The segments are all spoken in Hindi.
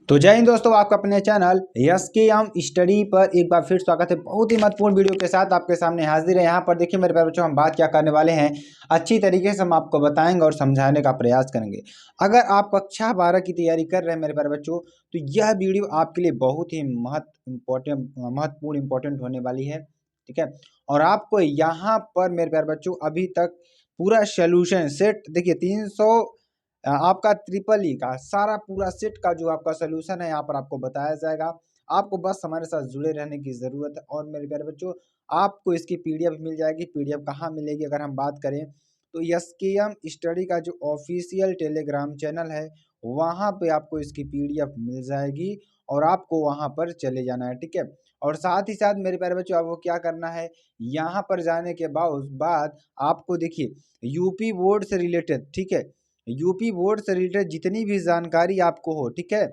तो जय हिंद दोस्तों, आपका अपने चैनल यस के एम स्टडी पर एक बार फिर स्वागत है। बहुत ही महत्वपूर्ण वीडियो के साथ आपके सामने हाजिर है। यहाँ पर देखिए मेरे प्यारे बच्चों, हम बात क्या करने वाले हैं, अच्छी तरीके से हम आपको बताएंगे और समझाने का प्रयास करेंगे। अगर आप कक्षा 12 की तैयारी कर रहे हैं मेरे प्यारे बच्चों, तो यह वीडियो आपके लिए बहुत ही महत्वपूर्ण इंपॉर्टेंट होने वाली है। ठीक है, और आपको यहाँ पर मेरे प्यारे बच्चों अभी तक पूरा सोल्यूशन सेट देखिए 300 आपका ट्रिपल ई का सारा पूरा सेट का जो आपका सोल्यूशन है यहाँ पर आपको बताया जाएगा। आपको बस हमारे साथ जुड़े रहने की ज़रूरत है। और मेरे प्यारे बच्चों, आपको इसकी पीडीएफ मिल जाएगी। पीडीएफ कहाँ मिलेगी, अगर हम बात करें तो एसकेएम स्टडी का जो ऑफिशियल टेलीग्राम चैनल है वहाँ पे आपको इसकी पीडीएफ मिल जाएगी और आपको वहाँ पर चले जाना है। ठीक है, और साथ ही साथ मेरे प्यारे बच्चों, आपको क्या करना है, यहाँ पर जाने के बाद आपको देखिए यूपी बोर्ड से रिलेटेड, ठीक है, यूपी बोर्ड से रिलेटेड जितनी भी जानकारी आपको हो, ठीक है,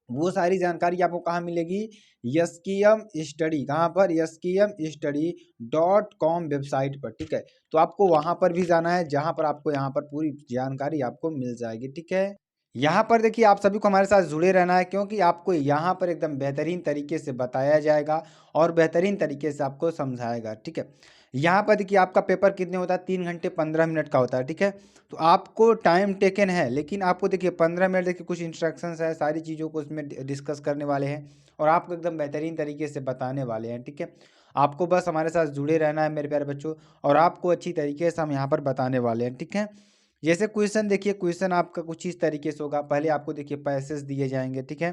वो सारी जानकारी आपको कहाँ मिलेगी, एसकेएम स्टडी, कहाँ पर, skmstudy.com वेबसाइट पर। ठीक है, तो आपको वहाँ पर भी जाना है जहाँ पर आपको यहाँ पर पूरी जानकारी आपको मिल जाएगी। ठीक है, यहाँ पर देखिए आप सभी को हमारे साथ जुड़े रहना है, क्योंकि आपको यहाँ पर एकदम बेहतरीन तरीके से बताया जाएगा और बेहतरीन तरीके से आपको समझाएगा। ठीक है, यहाँ पर देखिए आपका पेपर कितने होता है, 3 घंटे 15 मिनट का होता है। ठीक है, तो आपको टाइम टेकन है, लेकिन आपको देखिए 15 मिनट देखिए कुछ इंस्ट्रक्शंस है, सारी चीज़ों को उसमें डिस्कस करने वाले हैं और आपको एकदम बेहतरीन तरीके से बताने वाले हैं। ठीक है, आपको बस हमारे साथ जुड़े रहना है मेरे प्यारे बच्चों, और आपको अच्छी तरीके से हम यहाँ पर बताने वाले हैं। ठीक है, जैसे क्वेश्चन देखिए, क्वेश्चन आपका कुछ इस तरीके से होगा। पहले आपको देखिए पैसेज दिए जाएंगे। ठीक है,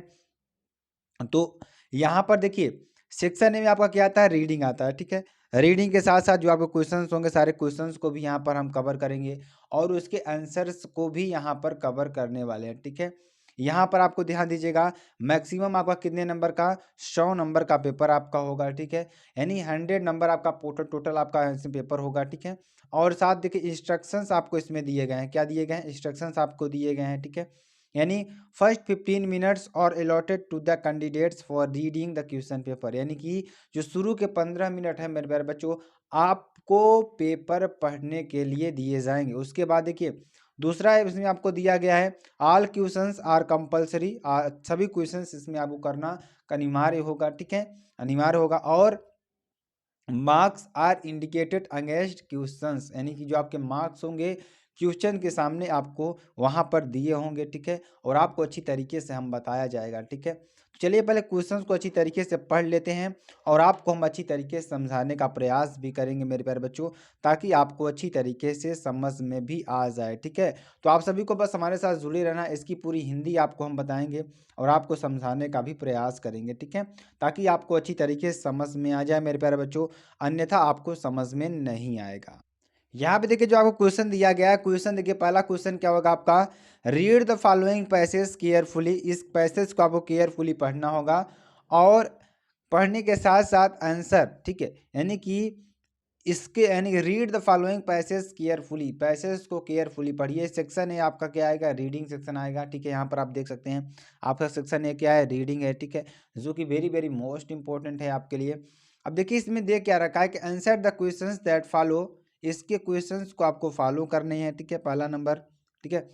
तो यहाँ पर देखिए सेक्शन ए में आपका क्या आता है, रीडिंग आता है। ठीक है, रीडिंग के साथ साथ जो आपके क्वेश्चंस होंगे, सारे क्वेश्चंस को भी यहाँ पर हम कवर करेंगे और उसके आंसर्स को भी यहाँ पर कवर करने वाले हैं। ठीक है, यहाँ पर आपको ध्यान दीजिएगा, मैक्सिमम आपका कितने नंबर का, 100 नंबर का पेपर आपका होगा। ठीक है, यानी 100 नंबर आपका टोटल आपका पेपर होगा। ठीक है, और साथ देखिए इंस्ट्रक्शंस आपको इसमें दिए गए हैं। क्या दिए गए हैं, इंस्ट्रक्शंस आपको दिए गए हैं। ठीक है, यानी फर्स्ट 15 मिनट्स और allotted to the candidates for reading the question paper, यानी कि जो शुरू के 15 मिनट है मेरे प्यारे बच्चों, आपको पेपर पढ़ने के लिए दिए जाएंगे। उसके बाद देखिए दूसरा है, इसमें आपको दिया गया है ऑल क्वेश्चंस आर कंपलसरी, सभी क्वेश्चंस इसमें आपको करना अनिवार्य होगा। ठीक है, अनिवार्य होगा। और marks are indicated against questions, यानी कि जो आपके मार्क्स होंगे क्वेश्चन के सामने आपको वहां पर दिए होंगे। ठीक है, और आपको अच्छी तरीके से हम बताया जाएगा। ठीक है, तो चलिए पहले क्वेश्चंस को अच्छी तरीके से पढ़ लेते हैं और आपको हम अच्छी तरीके से समझाने का प्रयास भी करेंगे मेरे प्यारे बच्चों, ताकि आपको अच्छी तरीके से समझ में भी आ जाए। ठीक है, तो आप सभी को बस हमारे साथ जुड़े रहना, इसकी पूरी हिंदी आपको हम बताएंगे और आपको समझाने का भी प्रयास करेंगे। ठीक है, ताकि आपको अच्छी तरीके से समझ में आ जाए मेरे प्यारे बच्चों, अन्यथा आपको समझ में नहीं आएगा। यहाँ पे देखिए जो आपको क्वेश्चन दिया गया है, क्वेश्चन देखिए पहला क्वेश्चन क्या होगा आपका, read the following passage carefully, इस पैसेज को आपको केयरफुली पढ़ना होगा और पढ़ने के साथ साथ आंसर। ठीक है, यानी कि इसके यानी कि read the following passage carefully, passage को केयरफुली पढ़िए। सेक्शन है आपका क्या आएगा, रीडिंग सेक्शन आएगा। ठीक है, यहाँ पर आप देख सकते हैं आपका सेक्शन है क्या है, रीडिंग है। ठीक है, जो कि वेरी वेरी मोस्ट इंपॉर्टेंट है आपके लिए। अब देखिए इसमें दे क्या रखा है कि answer the questions that follow, इसके क्वेश्चंस को आपको फॉलो करने हैं। ठीक है, पहला नंबर। ठीक है,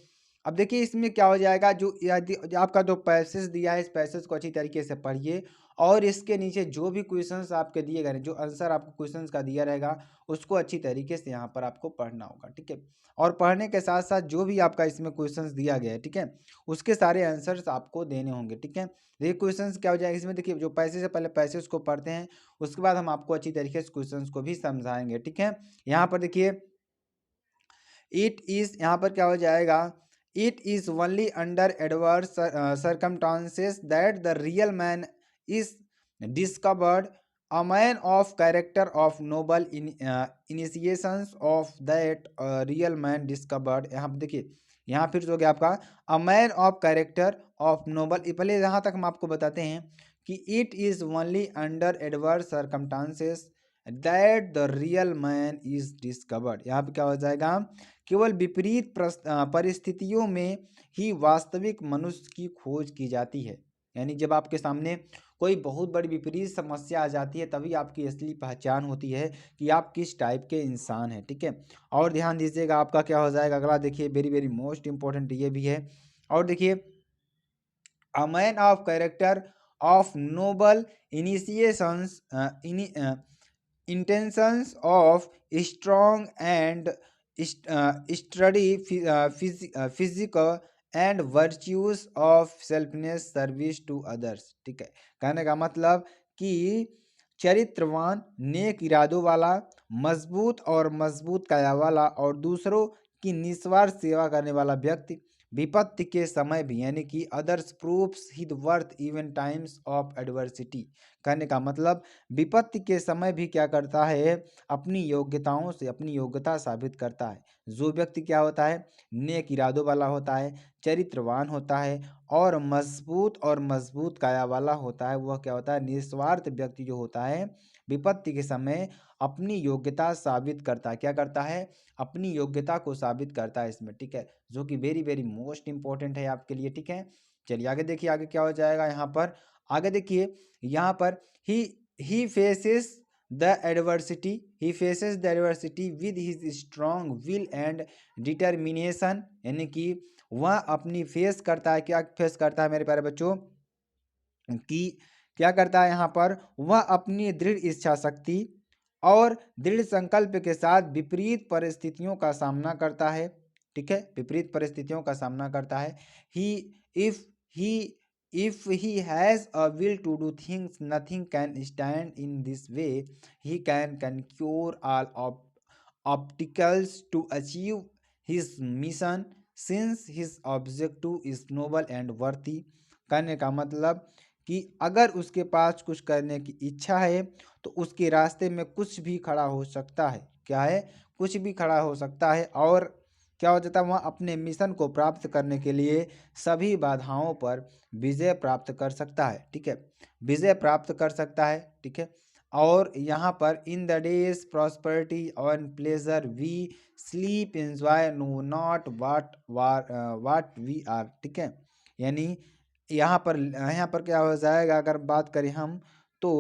अब देखिए इसमें क्या हो जाएगा, जो यदि जो आपका जो पैसेज दिया है, इस पैसेज को अच्छी तरीके से पढ़िए और इसके नीचे जो भी क्वेश्चंस आपके दिए गए हैं, जो आंसर आपको क्वेश्चंस का दिया रहेगा, उसको अच्छी तरीके से यहाँ पर आपको पढ़ना होगा। ठीक है, और पढ़ने के साथ साथ जो भी आपका इसमें क्वेश्चंस दिया गया है, ठीक है, उसके सारे आंसर्स आपको देने होंगे। ठीक है, ये क्वेश्चंस क्या हो जाएगा इसमें, देखिए जो पैसे से पहले पैसे उसको पढ़ते हैं, उसके बाद हम आपको अच्छी तरीके से क्वेश्चंस को भी समझाएंगे। ठीक है, यहाँ पर देखिए इट इज, यहाँ पर क्या हो जाएगा, it is only under adverse circumstances that the real man is discovered, a man of character of noble इनिशिएशंस of that real man discovered. यहाँ पर देखिए, यहाँ फिर से हो गया आपका a man of character of noble. पहले यहाँ तक हम आपको बताते हैं कि it is only under adverse circumstances that the real man is discovered. यहाँ पे क्या हो जाएगा, केवल विपरीत परिस्थितियों में ही वास्तविक मनुष्य की खोज की जाती है। यानी जब आपके सामने कोई बहुत बड़ी विपरीत समस्या आ जाती है, तभी आपकी असली पहचान होती है कि आप किस टाइप के इंसान हैं। ठीक है, और ध्यान दीजिएगा आपका क्या हो जाएगा अगला, देखिए वेरी वेरी मोस्ट इंपॉर्टेंट ये भी है। और देखिए A man of character, of noble initiations, intentions, of strong and sturdy physical and virtues of selfless service to others। ठीक है, कहने का मतलब कि चरित्रवान, नेक इरादों वाला, मजबूत और मजबूत काया वाला और दूसरों की निस्वार्थ सेवा करने वाला व्यक्ति विपत्ति के समय भी, यानी कि others proves his worth even times of adversity. कहने का मतलब विपत्ति के समय भी क्या करता है, अपनी योग्यताओं से अपनी योग्यता साबित करता है। जो व्यक्ति क्या होता है, नेक इरादों वाला होता है, चरित्रवान होता है और मजबूत काया वाला होता है, वह क्या होता है, निस्वार्थ व्यक्ति जो होता है विपत्ति के समय अपनी योग्यता साबित करता है। क्या करता है, अपनी योग्यता को साबित करता है इसमें। ठीक है, जो कि वेरी वेरी मोस्ट इंपॉर्टेंट है आपके लिए। ठीक है, चलिए आगे देखिए, आगे क्या हो जाएगा यहाँ पर। आगे देखिए यहाँ पर he faces the adversity, he faces the adversity with his strong will and determination, यानी कि वह अपनी फेस करता है, क्या फेस करता है मेरे प्यारे बच्चों, कि क्या करता है यहाँ पर, वह अपनी दृढ़ इच्छा शक्ति और दृढ़ संकल्प के साथ विपरीत परिस्थितियों का सामना करता है। ठीक है, विपरीत परिस्थितियों का सामना करता है। He if he if he has a will to do things, nothing can stand in this way, he can cure all obstacles to achieve his mission since his objective is noble and worthy। कहने का मतलब कि अगर उसके पास कुछ करने की इच्छा है तो उसके रास्ते में कुछ भी खड़ा हो सकता है। क्या है, कुछ भी खड़ा हो सकता है और क्या हो जाता है, वह अपने मिशन को प्राप्त करने के लिए सभी बाधाओं पर विजय प्राप्त कर सकता है। ठीक है, विजय प्राप्त कर सकता है। ठीक है, और यहाँ पर in the days prosperity and pleasure we sleep enjoy know not what we are. ठीक है, यानी यहाँ पर क्या हो जाएगा, अगर बात करें हम तो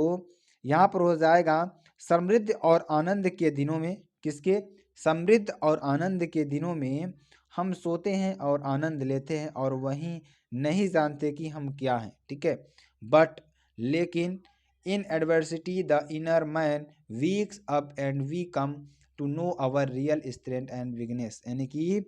यहाँ पर हो जाएगा समृद्ध और आनंद के दिनों में, किसके, समृद्ध और आनंद के दिनों में हम सोते हैं और आनंद लेते हैं और वहीं नहीं जानते कि हम क्या हैं। ठीक है, बट लेकिन in adversity the inner man wakes up and we come to know our real strength and weakness, यानी कि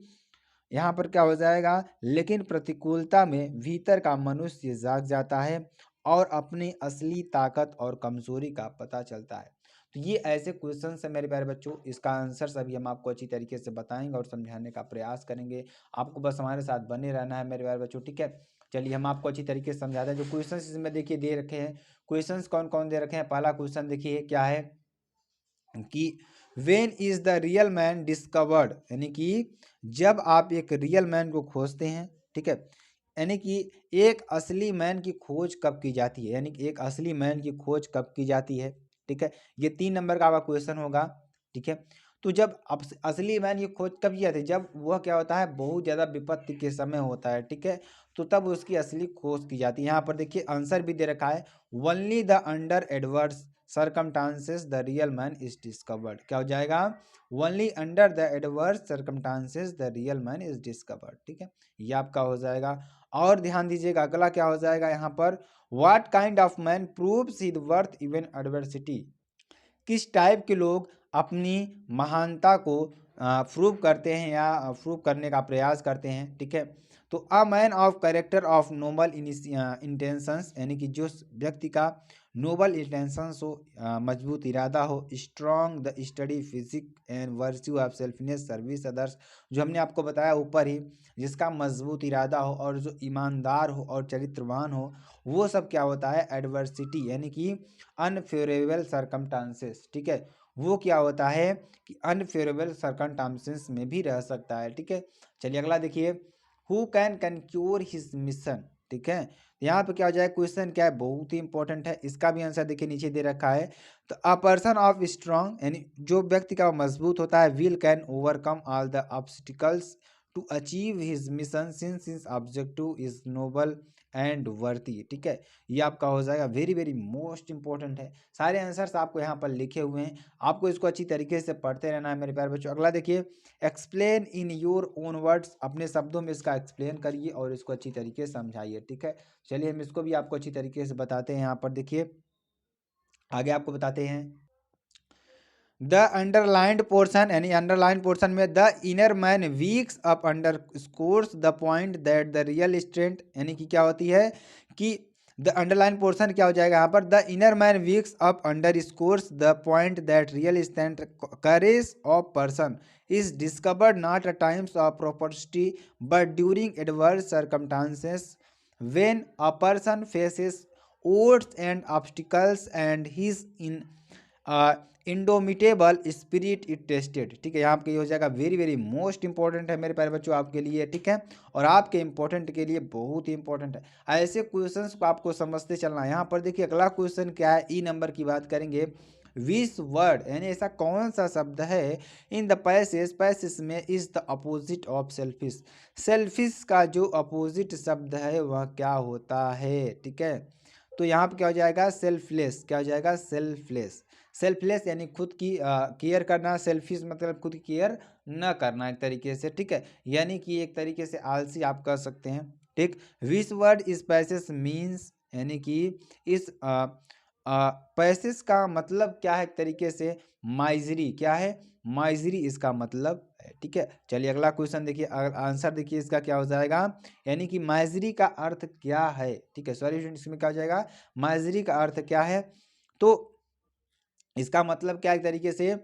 यहाँ पर क्या हो जाएगा, लेकिन प्रतिकूलता में भीतर का मनुष्य जाग जाता है और अपनी असली ताकत और कमजोरी का पता चलता है। तो ये ऐसे क्वेश्चन है मेरे प्यारे बच्चों, इसका आंसर अभी हम आपको अच्छी तरीके से बताएंगे और समझाने का प्रयास करेंगे। आपको बस हमारे साथ बने रहना है मेरे प्यारे बच्चों। ठीक है, चलिए हम आपको अच्छी तरीके से समझाते हैं। जो क्वेश्चन इसमें देखिए दे रखे हैं, क्वेश्चन कौन कौन दे रखे हैं। पहला क्वेश्चन देखिए क्या है कि when is the real man discovered, यानी कि जब आप एक रियल मैन को खोजते हैं। ठीक है, यानी कि एक असली मैन की खोज कब की जाती है, यानी कि एक असली मैन की खोज कब की जाती है। ठीक है, ये 3 नंबर का आपका क्वेश्चन होगा। ठीक है, तो जब असली मैन की खोज कब की जाती है, जब वह क्या होता है, बहुत ज़्यादा विपत्ति के समय होता है। ठीक है, तो तब उसकी असली खोज की जाती है। यहाँ पर देखिए आंसर भी दे रखा है, only the under adverse circumstances the real man is discovered. क्या हो जाएगा, only under the adverse circumstances the real man is discovered. ठीक है, ये आपका हो जाएगा। और ध्यान दीजिएगा अगला क्या हो जाएगा यहाँ पर, what kind of man proves his worth even adversity, किस टाइप के लोग अपनी महानता को प्रूव करते हैं या प्रूव करने का प्रयास करते हैं। ठीक है, तो a man of character of noble intentions, यानी कि जो व्यक्ति का नोबल इंटेंशंस हो, मजबूत इरादा हो, strong the study physique and virtue of selfless service others, जो हमने आपको बताया ऊपर ही, जिसका मजबूत इरादा हो और जो ईमानदार हो और चरित्रवान हो, वो सब क्या होता है, एडवर्सिटी यानी कि अनफेवरेबल सर्कमस्टांसेस। ठीक है, वो क्या होता है कि अनफेवरेबल सर्कमस्टांसेस में भी रह सकता है। ठीक है, चलिए अगला देखिए, who can cure his mission. ठीक है, यहाँ पे क्या हो जाए, क्वेश्चन क्या है, बहुत ही इंपॉर्टेंट है। इसका भी आंसर देखिए नीचे दे रखा है, तो अ पर्सन ऑफ स्ट्रॉन्ग, यानी जो व्यक्ति का मजबूत होता है, will can overcome all the obstacles to achieve his mission since his objective is noble and worthy. ठीक है, ये आपका हो जाएगा वेरी वेरी मोस्ट इंपॉर्टेंट है। सारे आंसर्स आपको यहाँ पर लिखे हुए हैं, आपको इसको अच्छी तरीके से पढ़ते रहना है मेरे प्यारे बच्चों। अगला देखिए, explain in your own words, अपने शब्दों में इसका एक्सप्लेन करिए और इसको अच्छी तरीके से समझाइए। ठीक है, चलिए हम इसको भी आपको अच्छी तरीके से बताते हैं। यहाँ पर देखिए आगे आपको बताते हैं, द अंडरलाइंड पोर्शन, यानी अंडरलाइन पोर्शन में the inner man wakes up under scores the point that the real strength, यानी कि क्या होती है कि द अंडरलाइन पोर्शन क्या हो जाएगा यहाँ पर, the inner man wakes up under scores the point that real strength courage of person is discovered not a times of property but during adverse circumstances when a person faces odds and obstacles and his indomitable spirit it tested. ठीक है, यहाँ पे ये हो जाएगा वेरी वेरी मोस्ट इंपॉर्टेंट है मेरे प्यारे बच्चों आपके लिए। ठीक है, और आपके इंपॉर्टेंट के लिए बहुत ही इंपॉर्टेंट है, ऐसे क्वेश्चंस को आपको समझते चलना है। यहाँ पर देखिए अगला क्वेश्चन क्या है, ई नंबर की बात करेंगे। विच वर्ड, यानी ऐसा कौन सा शब्द है इन द पैसेज, पैसेज में is the opposite of selfish, selfish का जो अपोजिट शब्द है वह क्या होता है। ठीक है, तो यहाँ पे क्या हो जाएगा, सेल्फलेस। क्या हो जाएगा, सेल्फलेस। सेल्फलेस यानी खुद की केयर करना, सेल्फिश मतलब खुद की केयर न करना एक तरीके से। ठीक है, यानी कि एक तरीके से आलसी आप कह सकते हैं। ठीक, which word is passage means, यानी कि इस पैसेज का मतलब क्या है एक तरीके से, माइजरी। क्या है, माइजरी इसका मतलब है। ठीक है, चलिए अगला क्वेश्चन देखिए, आंसर देखिए इसका क्या हो जाएगा, यानी कि माइजरी का अर्थ क्या है। ठीक है, सॉरी इसमें क्या हो जाएगा, माइजरी का अर्थ क्या है, तो इसका मतलब क्या एक तरीके से,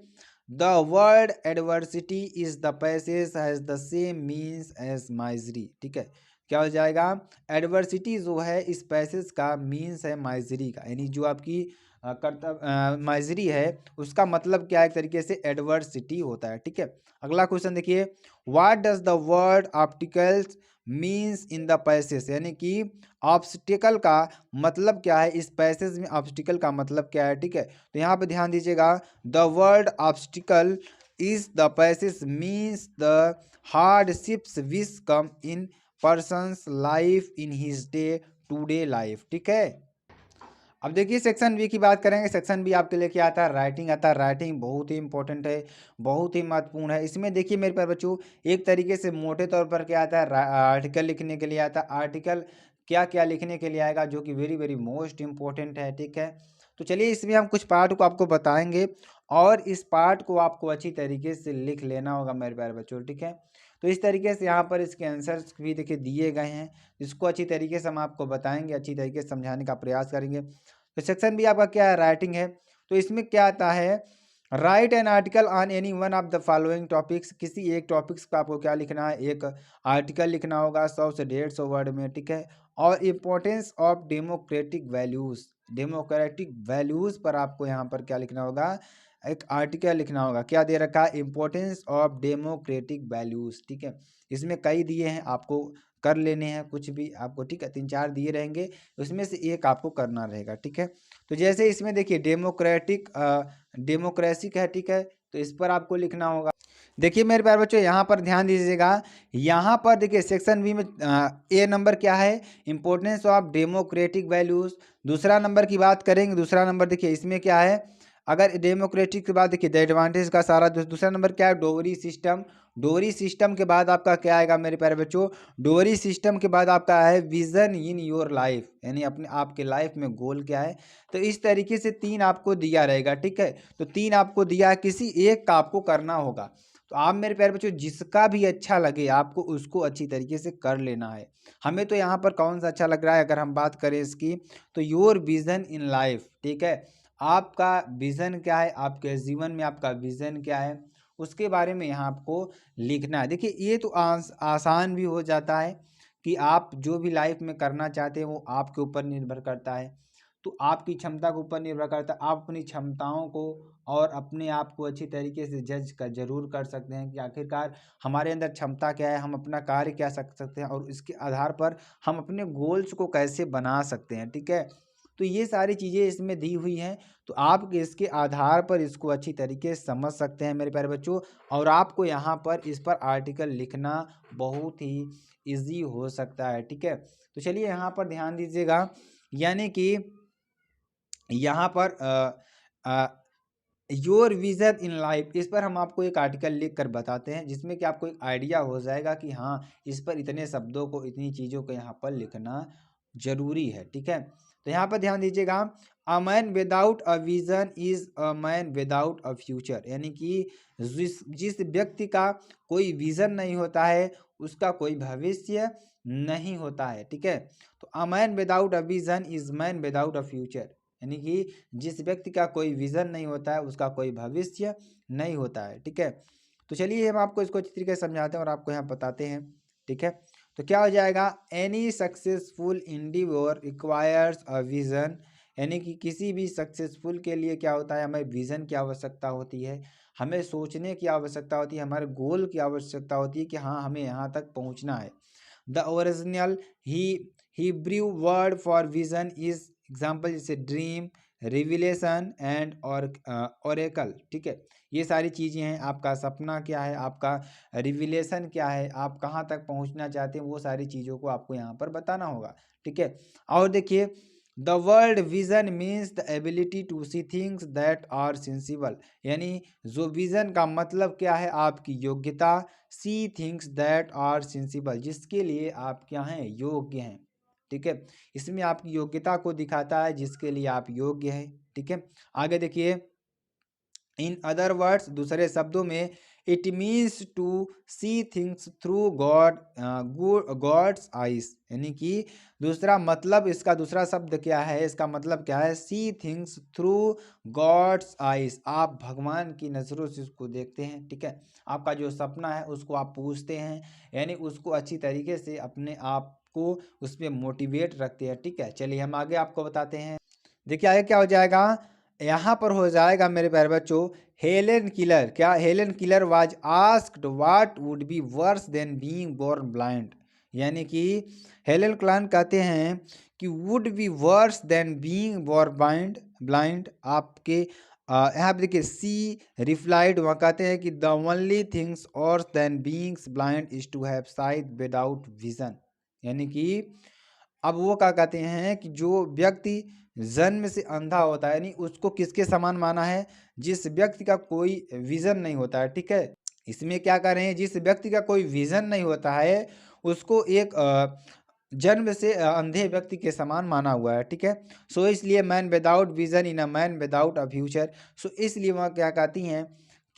the word adversity is the passage has the same means as misery. ठीक है, क्या हो जाएगा, एडवर्सिटी जो है इस पैसेज का मीन्स है माइजरी का, यानी जो आपकी कर्तव्य माइजरी है उसका मतलब क्या है एक तरीके से, एडवर्सिटी होता है। ठीक है, अगला क्वेश्चन देखिए, what does the word obstacles means in the passage, यानी कि ऑब्स्टिकल का मतलब क्या है इस पैसेज में, ऑब्स्टिकल का मतलब क्या है। ठीक है, तो यहाँ पे ध्यान दीजिएगा, the word obstacle is the passage means the hardships which come in person's life in his day to day life. ठीक है, अब देखिए सेक्शन बी की बात करेंगे। सेक्शन बी आपके लिए क्या आता है, राइटिंग आता है। राइटिंग बहुत ही इंपॉर्टेंट है, बहुत ही महत्वपूर्ण है। इसमें देखिए मेरे प्यारे बच्चों, एक तरीके से मोटे तौर पर क्या आता है, आर्टिकल लिखने के लिए आता है। आर्टिकल क्या क्या लिखने के लिए आएगा, जो कि वेरी वेरी मोस्ट इंपॉर्टेंट है। ठीक है, तो चलिए इसमें हम कुछ पार्ट को आपको बताएंगे और इस पार्ट को आपको अच्छी तरीके से लिख लेना होगा मेरे प्यारे बच्चों। ठीक है, तो इस तरीके से यहाँ पर इसके आंसर्स भी देखिए दिए गए हैं, जिसको अच्छी तरीके से हम आपको बताएंगे, अच्छी तरीके से समझाने का प्रयास करेंगे। तो सेक्शन बी आपका क्या है, राइटिंग है। तो इसमें क्या आता है, right an article on any one of the following topics, किसी एक टॉपिक्स का आपको क्या लिखना है, एक आर्टिकल लिखना होगा 100 से 150 वर्ड में। ठीक है, और importance of democratic values, democratic values पर आपको यहाँ पर क्या लिखना होगा, एक आर्टिकल लिखना होगा। क्या दे रखा है, इम्पोर्टेंस ऑफ डेमोक्रेटिक वैल्यूज। ठीक है, इसमें कई दिए हैं, आपको कर लेने हैं कुछ भी आपको। ठीक है, 3-4 दिए रहेंगे, उसमें से एक आपको करना रहेगा। ठीक है, तो जैसे इसमें देखिए डेमोक्रेटिक डेमोक्रेसी है। ठीक है, तो इस पर आपको लिखना होगा। देखिए मेरे प्यारे बच्चों, यहाँ पर ध्यान दीजिएगा, यहाँ पर देखिए सेक्शन बी में ए नंबर क्या है, इंपॉर्टेंस ऑफ डेमोक्रेटिक वैल्यूज। दूसरा नंबर की बात करेंगे, दूसरा नंबर देखिए इसमें क्या है, अगर डेमोक्रेटिक के बाद देखिए द एडवांटेज का सारा, दूसरा नंबर क्या है, डोवरी सिस्टम। डोवरी सिस्टम के बाद आपका क्या आएगा मेरे प्यारे बच्चों, डोवरी सिस्टम के बाद आपका है विजन इन योर लाइफ, यानी अपने आपके लाइफ में गोल क्या है। तो इस तरीके से 3 आपको दिया रहेगा। ठीक है, तो 3 आपको दिया है, किसी एक का आपको करना होगा। तो आप मेरे प्यारे बच्चों जिसका भी अच्छा लगे आपको उसको अच्छी तरीके से कर लेना है। हमें तो यहाँ पर कौन सा अच्छा लग रहा है, अगर हम बात करें इसकी, तो योर विजन इन लाइफ। ठीक है, आपका विज़न क्या है, आपके जीवन में आपका विज़न क्या है, उसके बारे में यहाँ आपको लिखना है। देखिए ये तो आसान भी हो जाता है कि आप जो भी लाइफ में करना चाहते हैं वो आपके ऊपर निर्भर करता है, तो आपकी क्षमता के ऊपर निर्भर करता है। आप अपनी क्षमताओं को और अपने आप को अच्छी तरीके से जज कर जरूर कर सकते हैं कि आखिरकार हमारे अंदर क्षमता क्या है, हम अपना कार्य क्या सकते हैं और इसके आधार पर हम अपने गोल्स को कैसे बना सकते हैं। ठीक है, तो ये सारी चीज़ें इसमें दी हुई हैं, तो आप इसके आधार पर इसको अच्छी तरीके से समझ सकते हैं मेरे प्यारे बच्चों। और आपको यहाँ पर इस पर आर्टिकल लिखना बहुत ही ईजी हो सकता है, ठीक है। तो चलिए यहाँ पर ध्यान दीजिएगा, यानी कि यहाँ per your vision in life, इस पर हम आपको एक आर्टिकल लिख कर बताते हैं, जिसमें कि आपको एक आइडिया हो जाएगा कि हाँ इस पर इतने शब्दों को, इतनी चीज़ों को यहाँ पर लिखना जरूरी है, ठीक है। तो यहाँ पर ध्यान दीजिएगा, अ man without a vision is a man without a future, यानी कि जिस व्यक्ति का कोई विजन नहीं होता है उसका कोई भविष्य नहीं होता है, ठीक है। तो अ man without a vision is man without a future, यानी कि जिस व्यक्ति का कोई विजन नहीं होता है उसका कोई भविष्य नहीं होता है, ठीक है। तो चलिए हम आपको इसको अच्छी तरीके से समझाते हैं और आपको यहाँ बताते हैं, ठीक है। तो क्या हो जाएगा, any successful individual requires a vision, यानी कि किसी भी सक्सेसफुल के लिए क्या होता है, हमें विजन की आवश्यकता होती है, हमें सोचने की आवश्यकता होती है, हमारे गोल की आवश्यकता होती है कि हाँ हमें यहाँ तक पहुँचना है। The original Hebrew word for vision is example, जैसे ड्रीम, रिविलेशन एंड और ओरेकल, ठीक है। ये सारी चीज़ें हैं, आपका सपना क्या है, आपका रिविलेशन क्या है, आप कहाँ तक पहुँचना चाहते हैं, वो सारी चीज़ों को आपको यहाँ पर बताना होगा, ठीक है। और देखिए, the world vision means the ability to see things that are sensible, यानी जो विजन का मतलब क्या है, आपकी योग्यता, see things that are sensible, जिसके लिए आप क्या हैं, योग्य हैं, ठीक है। इसमें आपकी योग्यता को दिखाता है जिसके लिए आप योग्य हैं, ठीक है। आगे देखिए, इन अदर वर्ड्स, दूसरे शब्दों में, it means to see things through God's eyes, यानी कि दूसरा मतलब, इसका दूसरा शब्द क्या है, इसका मतलब क्या है, see things through God's eyes, आप भगवान की नज़रों से उसको देखते हैं, ठीक है। आपका जो सपना है उसको आप पूछते हैं, यानी उसको अच्छी तरीके से अपने आप को उस पर मोटिवेट रखते हैं, ठीक है। चलिए हम आगे आपको बताते हैं। देखिए आगे क्या हो जाएगा, यहाँ पर हो जाएगा मेरे प्यारे बच्चों, हेलेन किलर, क्या, Helen Keller was asked what would be worse than being born blind, यानी कि हेलेन क्लान कहते हैं कि would be worse than being born blind blind, आपके यहाँ पे देखिए, सी रिप्लाइड, वहाँ कहते हैं कि the only things worse than beings blind is to have sight without vision, यानी कि अब वो क्या कहते हैं कि जो व्यक्ति जन्म से अंधा होता है, यानी उसको किसके समान माना है, जिस व्यक्ति का कोई विजन नहीं होता है, ठीक है। इसमें क्या कर रहे हैं, जिस व्यक्ति का कोई विजन नहीं होता है उसको एक जन्म से अंधे व्यक्ति के समान माना हुआ है, ठीक है। सो इसलिए man without vision in a man without a future, so इसलिए वह क्या कहती हैं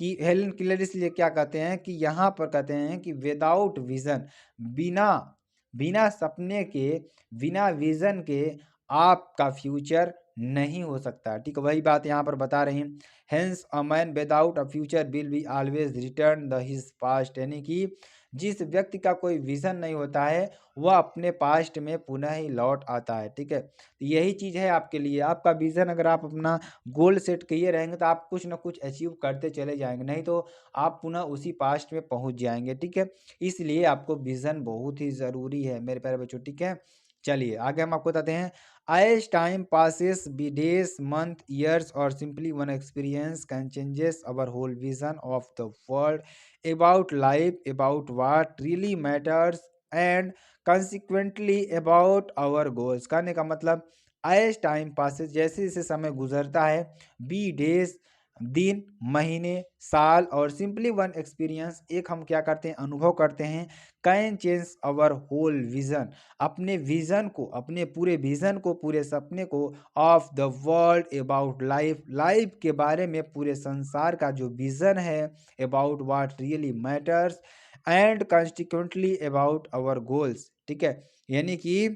कि हेलेन किलर, इसलिए क्या कहते हैं कि यहाँ पर कहते हैं कि विदाउट विजन, बिना बिना सपने के, बिना विजन के आपका फ्यूचर नहीं हो सकता, ठीक है। वही बात यहाँ पर बता रहे हैं, hence a man without a future will be always return the his past, यानी कि जिस व्यक्ति का कोई विजन नहीं होता है वह अपने पास्ट में पुनः ही लौट आता है, ठीक है। तो यही चीज़ है आपके लिए, आपका विजन, अगर आप अपना गोल सेट किए रहेंगे तो आप कुछ ना कुछ अचीव करते चले जाएंगे, नहीं तो आप पुनः उसी पास्ट में पहुंच जाएंगे, ठीक है। इसलिए आपको विजन बहुत ही ज़रूरी है मेरे प्यारे बच्चों, ठीक है। चलिए आगे हम आपको बताते हैं, as time passes, be days, month, years, or simply one experience can changes our whole vision of the world, about life, about what really matters, and consequently about our goals। कहने का मतलब, as time passes, जैसे जैसे समय गुजरता है, be days, दिन, महीने, साल, और सिंपली वन एक्सपीरियंस, एक हम क्या करते हैं, अनुभव करते हैं, can change our whole vision, अपने विजन को, अपने पूरे विजन को, पूरे सपने को, of the world, about life, life के बारे में, पूरे संसार का जो विजन है, about what really matters, and consequently about our goals, ठीक है। यानी कि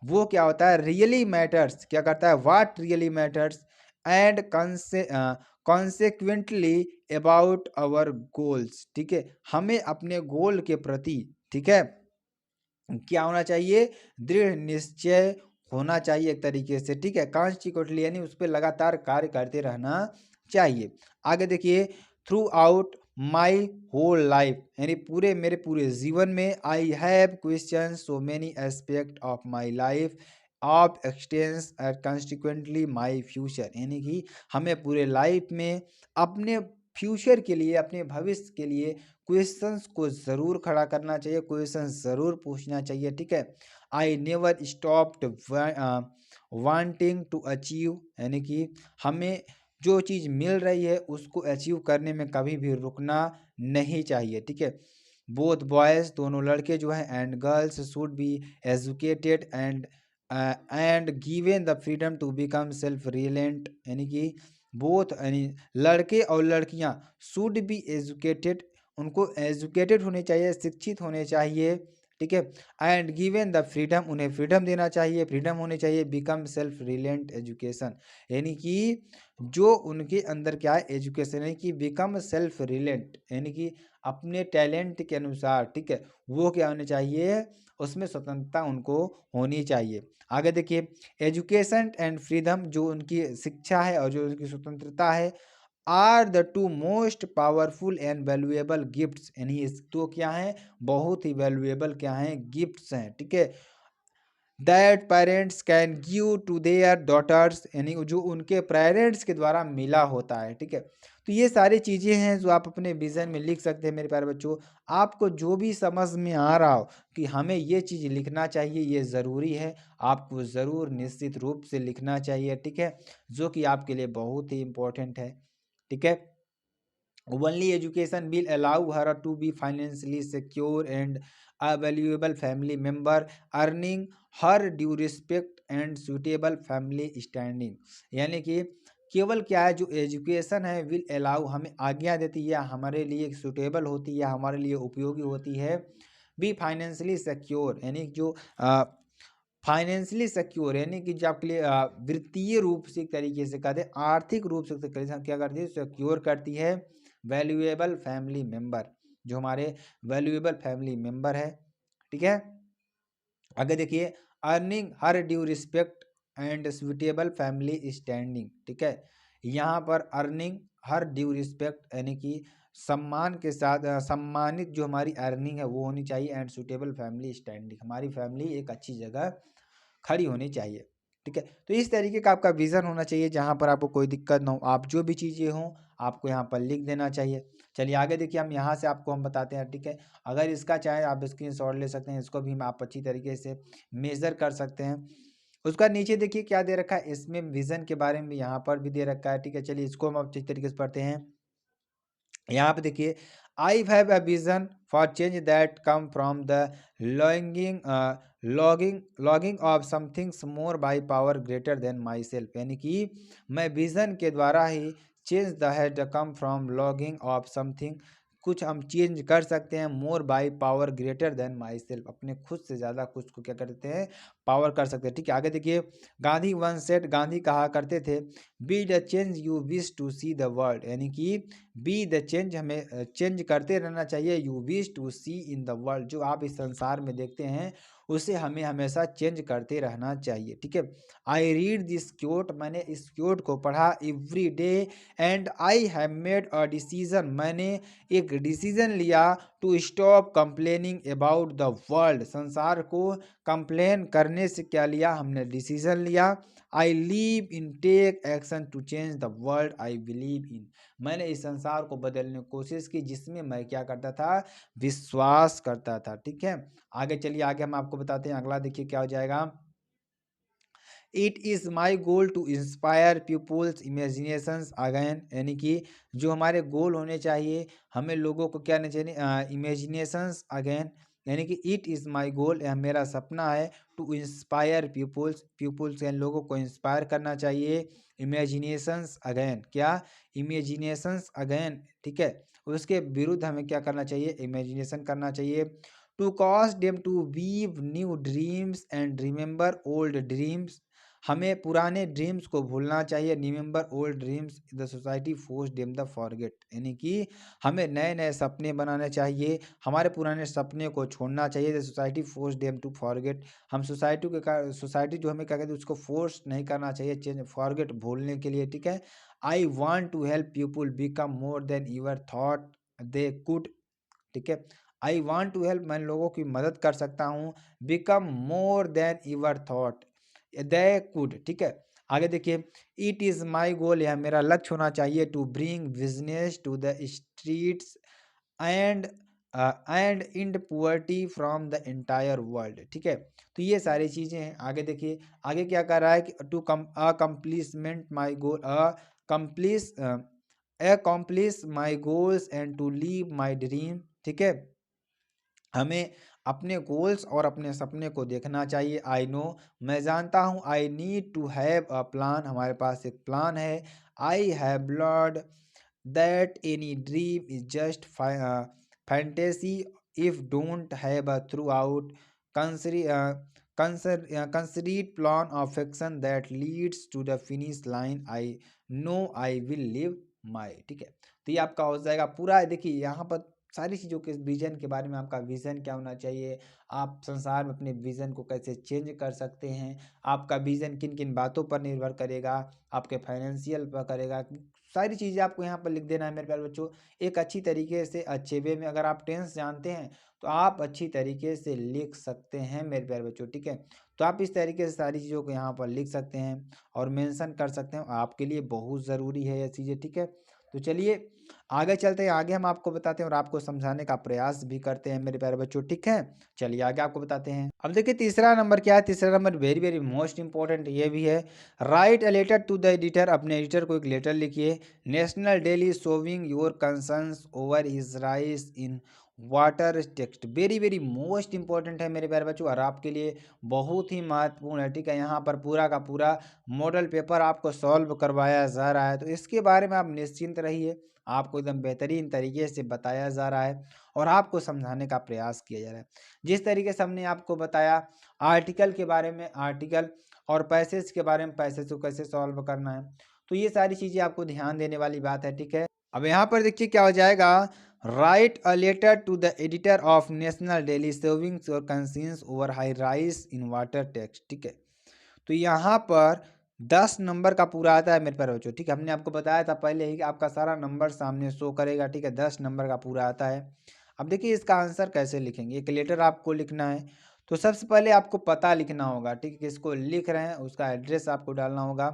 वो क्या होता है, रियली मैटर्स, क्या करता है, what really matters, and consequently about our goals, ठीक है। हमें अपने गोल के प्रति, ठीक है, क्या होना चाहिए, दृढ़ निश्चय होना चाहिए एक तरीके से, ठीक है। कॉन्स्टिक्वेंटली यानी उस पर लगातार कार्य करते रहना चाहिए। आगे देखिए, throughout my whole life, यानी पूरे मेरे पूरे जीवन में, I have question so many aspect of my life of existence और कंसिक्वेंटली माई फ्यूचर, यानी कि हमें पूरे लाइफ में अपने फ्यूचर के लिए, अपने भविष्य के लिए क्वेश्चंस को ज़रूर खड़ा करना चाहिए, क्वेश्चंस ज़रूर पूछना चाहिए, ठीक है। I never stopped wanting to achieve, यानी कि हमें जो चीज़ मिल रही है उसको अचीव करने में कभी भी रुकना नहीं चाहिए, ठीक है। बोथ बॉयज़, दोनों लड़के जो हैं, and girls should be educated and given the freedom to become self reliant, यानी कि बोथ यानी लड़के और लड़कियां शुड बी एजुकेटेड, उनको एजुकेटेड होने चाहिए, शिक्षित होने चाहिए, ठीक है। एंड गिवन द फ्रीडम, उन्हें फ्रीडम देना चाहिए, फ्रीडम होनी चाहिए, बिकम सेल्फ रिलायंट एजुकेशन, यानी कि जो उनके अंदर क्या है, एजुकेशन, यानी कि बिकम सेल्फ रिलायंट, यानी कि अपने टैलेंट के अनुसार, ठीक है, वो क्या होने चाहिए, उसमें स्वतंत्रता उनको होनी चाहिए। आगे देखिए, एजुकेशन एंड फ्रीडम, जो उनकी शिक्षा है और जो उनकी स्वतंत्रता है, are the two most powerful and valuable gifts, यानी तो क्या है, बहुत ही वैल्यूएबल क्या है, गिफ्ट्स हैं, ठीक है। That parents can give to their daughters, यानी जो उनके पेरेंट्स के द्वारा मिला होता है, ठीक है। तो ये सारी चीज़ें हैं जो आप अपने विज़न में लिख सकते हैं मेरे प्यारे बच्चों। आपको जो भी समझ में आ रहा हो कि हमें ये चीज़ लिखना चाहिए, ये ज़रूरी है, आपको ज़रूर निश्चित रूप से लिखना चाहिए, ठीक है, जो कि आपके लिए बहुत ही इम्पोर्टेंट है, ठीक है। Only education will allow her to be financially secure and a valuable family member, earning her due respect and suitable family standing, यानी कि केवल क्या है, जो एजुकेशन है विल अलाउ, हमें आज्ञा देती है, हमारे लिए सूटेबल होती है, हमारे लिए उपयोगी होती है, बी फाइनेंशियली सिक्योर, यानी जो फाइनेंशियली सिक्योर, यानी कि जो आपके लिए वित्तीय रूप से एक तरीके से कहते हैं, आर्थिक रूप से क्या करती है, सिक्योर करती है, वैल्यूएबल फैमिली मेंबर, जो हमारे वैल्यूएबल फैमिली मेंबर है, ठीक है। आगे देखिए, earning her due respect and suitable family standing, ठीक है। यहाँ पर अर्निंग हर ड्यू रिस्पेक्ट, यानी कि सम्मान के साथ सम्मानित जो हमारी अर्निंग है वो होनी चाहिए, एंड सुटेबल फैमिली स्टैंडिंग, हमारी फैमिली एक अच्छी जगह खड़ी होनी चाहिए, ठीक है। तो इस तरीके का आपका विज़न होना चाहिए जहाँ पर आपको कोई दिक्कत ना हो, आप जो भी चीज़ें हों आपको यहाँ पर लिख देना चाहिए। चलिए आगे देखिए, हम यहाँ से आपको हम बताते हैं, ठीक है। अगर इसका चाहे आप स्क्रीनशॉट ले सकते हैं, इसको भी आप अच्छी तरीके से मेज़र कर सकते हैं। उसका नीचे देखिए क्या दे रखा है, इसमें विज़न के बारे में यहाँ पर भी दे रखा है, ठीक है। चलिए इसको हम अच्छी तरीके से पढ़ते हैं। यहाँ पे देखिए, I have a vision for change that come from the longing logging of somethings more by power greater than myself, यानी कि मैं विजन के द्वारा ही change the had come from logging of something, कुछ हम चेंज कर सकते हैं, more by power greater than myself, अपने खुद से ज़्यादा कुछ को क्या करते हैं, पावर कर सकते हैं, ठीक है। आगे देखिए, गांधी वन सेट, गांधी कहा करते थे, be the change you wish to see the world, यानी कि बी द चेंज, हमें चेंज करते रहना चाहिए, you wish to see in the world, जो आप इस संसार में देखते हैं उसे हमें हमेशा चेंज करते रहना चाहिए, ठीक है। आई रीड दिस क्योट, मैंने इस क्योट को पढ़ा, every day, and I have made a decision, मैंने एक डिसीजन लिया, to stop complaining about the world, संसार को कंप्लेन करने से क्या लिया, हमने डिसीजन लिया। I live in take action to change the world I believe in, मैंने इस संसार को बदलने की कोशिश की जिसमें मैं क्या करता था, विश्वास करता था, ठीक है। आगे चलिए, आगे हम आपको बताते हैं, अगला देखिए क्या हो जाएगा। It is my goal to inspire people's imaginations again, यानी कि जो हमारे गोल होने चाहिए, हमें लोगों को क्या नहीं चाहिए, इमेजिनेशंस अगेन, यानी कि इट इज़ माई गोल, यह मेरा सपना है, टू इंस्पायर पीपुल्स यानी लोगों को इंस्पायर करना चाहिए, इमेजिनेशंस अगेन, क्या, इमेजिनेशंस अगेन, ठीक है। उसके विरुद्ध हमें क्या करना चाहिए, इमेजिनेशन करना चाहिए, to cause them to weave new dreams and remember old dreams, हमें पुराने ड्रीम्स को भूलना चाहिए, remember old dreams, the society force them the forget, यानी कि हमें नए नए सपने बनाने चाहिए, हमारे पुराने सपने को छोड़ना चाहिए, the society force them to forget, हम सोसाइटी जो हमें क्या कहते हैं उसको फोर्स नहीं करना चाहिए, चेंज फॉरगेट भूलने के लिए, ठीक है। I want to help people become more than your thought they could, ठीक है। आई वॉन्ट टू हेल्प, मैं लोगों की मदद कर सकता हूँ, become more than your thought, they could, ठीक है। आगे देखिए, इट इज़ माई गोल, यह मेरा लक्ष्य होना चाहिए, to bring business to the streets and and end poverty from the entire world, ठीक है। तो ये सारी चीज़ें हैं। आगे देखिए, आगे क्या कर रहा है कि to accomplishment my goal accomplish accomplish my goals and to live my dream, ठीक है। हमें अपने गोल्स और अपने सपने को देखना चाहिए। आई नो, मैं जानता हूँ। I need to have a plan, हमारे पास एक प्लान है। I have blood that any dream is just fantasy if don't have a through out considered plan of action that leads to the finish line. I know I will live my, ठीक है। तो ये आपका हो जाएगा पूरा। देखिए यहाँ पर सारी चीज़ों के विजन के बारे में, आपका विजन क्या होना चाहिए, आप संसार में अपने विजन को कैसे चेंज कर सकते हैं, आपका विजन किन किन बातों पर निर्भर करेगा, आपके फाइनेंशियल पर करेगा, सारी चीज़ें आपको यहाँ पर लिख देना है मेरे प्यारे बच्चों। एक अच्छी तरीके से अच्छे वे में, अगर आप टेंस जानते हैं तो आप अच्छी तरीके से लिख सकते हैं मेरे प्यारे बच्चों, ठीक है। तो आप इस तरीके से सारी चीज़ों को यहाँ पर लिख सकते हैं और मेंशन कर सकते हैं, आपके लिए बहुत ज़रूरी है ये चीज़ें, ठीक है। तो चलिए आगे चलते हैं, आगे हम आपको बताते हैं और आपको समझाने का प्रयास भी करते हैं मेरे प्यारे बच्चों, ठीक है। चलिए आगे आपको बताते हैं। अब देखिए तीसरा नंबर क्या है, तीसरा number very very most important ये भी है। Write a letter to the editor, अपने एडिटर को एक लेटर लिखिए। National daily showing your concerns over his rise in water text, very very most important है मेरे प्यारे बच्चों और आपके लिए बहुत ही महत्वपूर्ण है, ठीक है। यहाँ पर पूरा का पूरा मॉडल पेपर आपको सॉल्व करवाया जा रहा है, तो इसके बारे में आप निश्चिंत रहिए। आपको एकदम बेहतरीन तरीके से बताया जा रहा है और आपको समझाने का प्रयास किया जा रहा है। जिस तरीके से हमने आपको बताया आर्टिकल के बारे में, आर्टिकल और पैसेज के बारे में, पैसेज को कैसे सॉल्व करना है, तो ये सारी चीज़ें आपको ध्यान देने वाली बात है, ठीक है। अब यहाँ पर देखिए क्या हो जाएगा, write a letter to the editor of national daily savings और conscience over high rise in water tax, ठीक है। तो यहाँ पर 10 नंबर का पूरा आता है मेरे प्यारे बच्चों, ठीक है। हमने आपको बताया था पहले ही कि आपका सारा नंबर सामने शो करेगा, ठीक है। 10 नंबर का पूरा आता है। अब देखिए इसका आंसर कैसे लिखेंगे, एक लेटर आपको लिखना है, तो सबसे पहले आपको पता लिखना होगा, ठीक है। किसको लिख रहे हैं उसका एड्रेस आपको डालना होगा।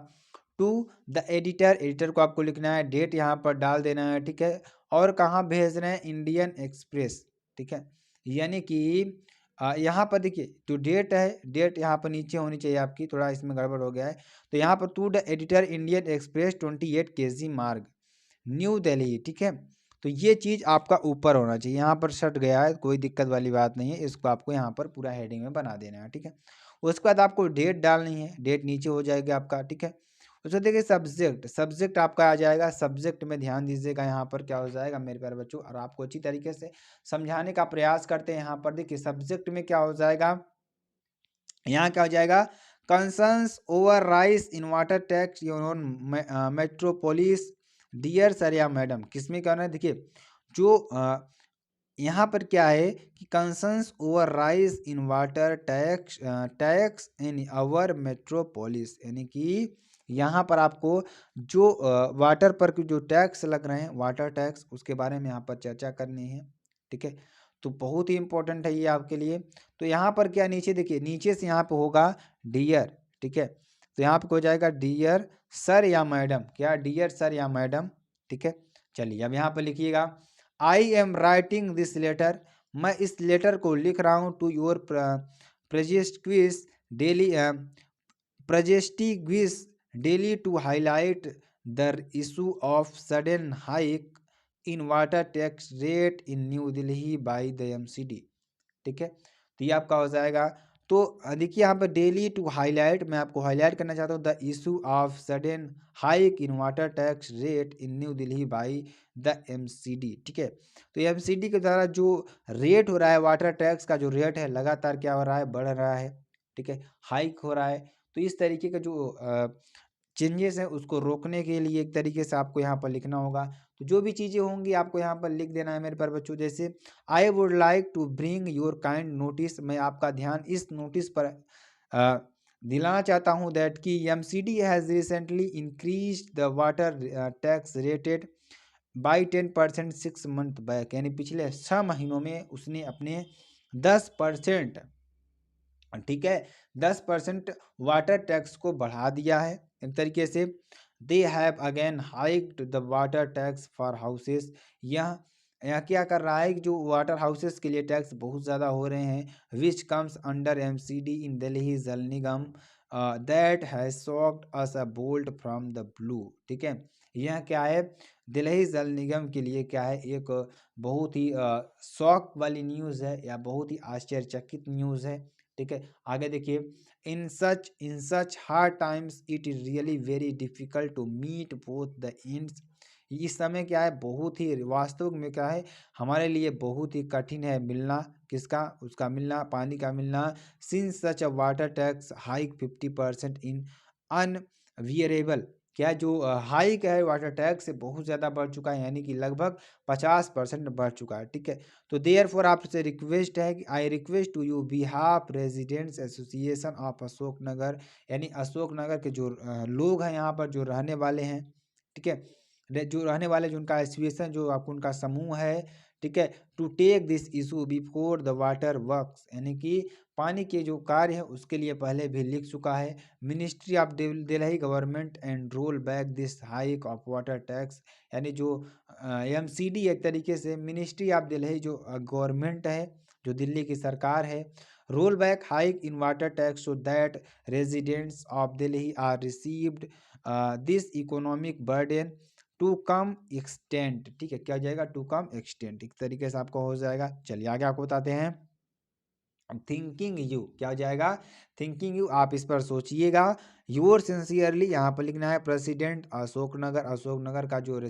टू द एडिटर, एडिटर को आपको लिखना है, डेट यहाँ पर डाल देना है, ठीक है। और कहाँ भेज रहे हैं, इंडियन एक्सप्रेस, ठीक है। यानी कि यहाँ पर देखिए जो डेट है, डेट यहाँ पर नीचे होनी चाहिए आपकी, थोड़ा इसमें गड़बड़ हो गया है। तो यहाँ पर to the editor Indian Express 28 kg Marg New Delhi, ठीक है। तो ये चीज़ आपका ऊपर होना चाहिए, यहाँ पर सट गया है, कोई दिक्कत वाली बात नहीं है, इसको आपको यहाँ पर पूरा हेडिंग में बना देना है, ठीक है। उसके बाद आपको डेट डालनी है, डेट नीचे हो जाएगा आपका, ठीक है। उसको देखिए सब्जेक्ट, सब्जेक्ट आपका आ जाएगा, सब्जेक्ट में ध्यान दीजिएगा यहाँ पर क्या हो जाएगा मेरे प्यारे बच्चों, और आपको अच्छी तरीके से समझाने का प्रयास करते हैं। यहाँ पर देखिए सब्जेक्ट में क्या हो जाएगा, यहाँ क्या हो जाएगा, concerns over rise in water tax your metropolis dear sir या मैडम, किसमें क्या होना है, देखिए जो यहाँ पर क्या है कि concerns over rise in water tax tax in our metropolis, यानी कि यहाँ पर आपको जो वाटर पर जो टैक्स लग रहे हैं, वाटर टैक्स, उसके बारे में यहाँ पर चर्चा करनी है, ठीक है। तो बहुत ही इंपॉर्टेंट है ये आपके लिए। तो यहाँ पर क्या, नीचे देखिए, नीचे से यहाँ पे होगा डियर, ठीक है। तो यहाँ पे हो जाएगा डियर सर या मैडम, क्या डियर सर या मैडम, ठीक है। चलिए अब यहाँ पर लिखिएगा, I am writing this letter, मैं इस लेटर को लिख रहा हूँ to your prestigious daily prestigious daily to highlight the issue of sudden hike in water tax rate in New Delhi by the MCD, ठीक है। तो ये आपका हो जाएगा। तो देखिए यहाँ पर डेली टू हाईलाइट, मैं आपको हाईलाइट करना चाहता हूँ the issue of sudden hike in water tax rate in New Delhi by the MCD, ठीक है। तो एमसीडी के द्वारा जो रेट हो रहा है, वाटर टैक्स का जो रेट है लगातार क्या हो रहा है, बढ़ रहा है, ठीक है, हाइक हो रहा है। तो इस तरीके का जो चेंजेस है उसको रोकने के लिए एक तरीके से आपको यहाँ पर लिखना होगा। तो जो भी चीज़ें होंगी आपको यहाँ पर लिख देना है मेरे प्यारे बच्चों। जैसे I would like to bring your kind notice, मैं आपका ध्यान इस नोटिस पर दिलाना चाहता हूँ दैट कि MCD has recently increase the water tax rated by 10% 6 months back, यानी पिछले 6 महीनों में उसने अपने 10% ठीक है, 10% वाटर टैक्स को बढ़ा दिया है एक तरीके से। They have again hiked the water tax for houses. यह यह क्या कर रहा है कि जो वाटर हाउसेस के लिए टैक्स बहुत ज़्यादा हो रहे हैं, which comes under MCD in Delhi Jal Nigam, that has shocked us a bolt from the blue. ठीक है, यह क्या है, दिल्ली जल निगम के लिए क्या है, एक बहुत ही शौक वाली न्यूज़ है या बहुत ही आश्चर्यचकित न्यूज़ है। ठीक है, आगे देखिए, in such hard times it is really very difficult to meet both the ends. इस समय क्या है, बहुत ही वास्तव में क्या है, हमारे लिए बहुत ही कठिन है मिलना, किसका, उसका मिलना, पानी का मिलना। सिंस सच अ वाटर टैक्स हाइक 50% इन अनवियरेबल। क्या जो हाइक है वाटर टैक्स से बहुत ज़्यादा बढ़ चुका है, यानी कि लगभग 50% बढ़ चुका है। ठीक है, तो देयर फॉर आपसे रिक्वेस्ट है कि I request to you behalf residents association of Ashok Nagar, यानी अशोक नगर के जो लोग हैं यहाँ पर जो रहने वाले हैं, ठीक है, जो रहने वाले, जो उनका एसोसिएशन, जो आपको उनका समूह है, ठीक है, to take this issue before the water works, यानी कि पानी के जो कार्य है उसके लिए पहले भी लिख चुका है ministry of Delhi government and roll back this hike of water tax. यानी जो एमसीडी एक तरीके से मिनिस्ट्री ऑफ दिल्ली जो गवर्नमेंट है, जो दिल्ली की सरकार है, roll back hike in water tax so that residents of Delhi are received this economic burden to come extent. ठीक है, क्या हो जाएगा, टू कम एक्सटेंट, इस तरीके से आपको हो जाएगा। चलिए आगे आपको बताते हैं, थिंकिंग यू क्या हो जाएगा, थिंकिंग यू, आप इस पर सोचिएगा। योर सिंसियरली यहाँ पर लिखना है प्रेसिडेंट अशोकनगर, अशोकनगर का जो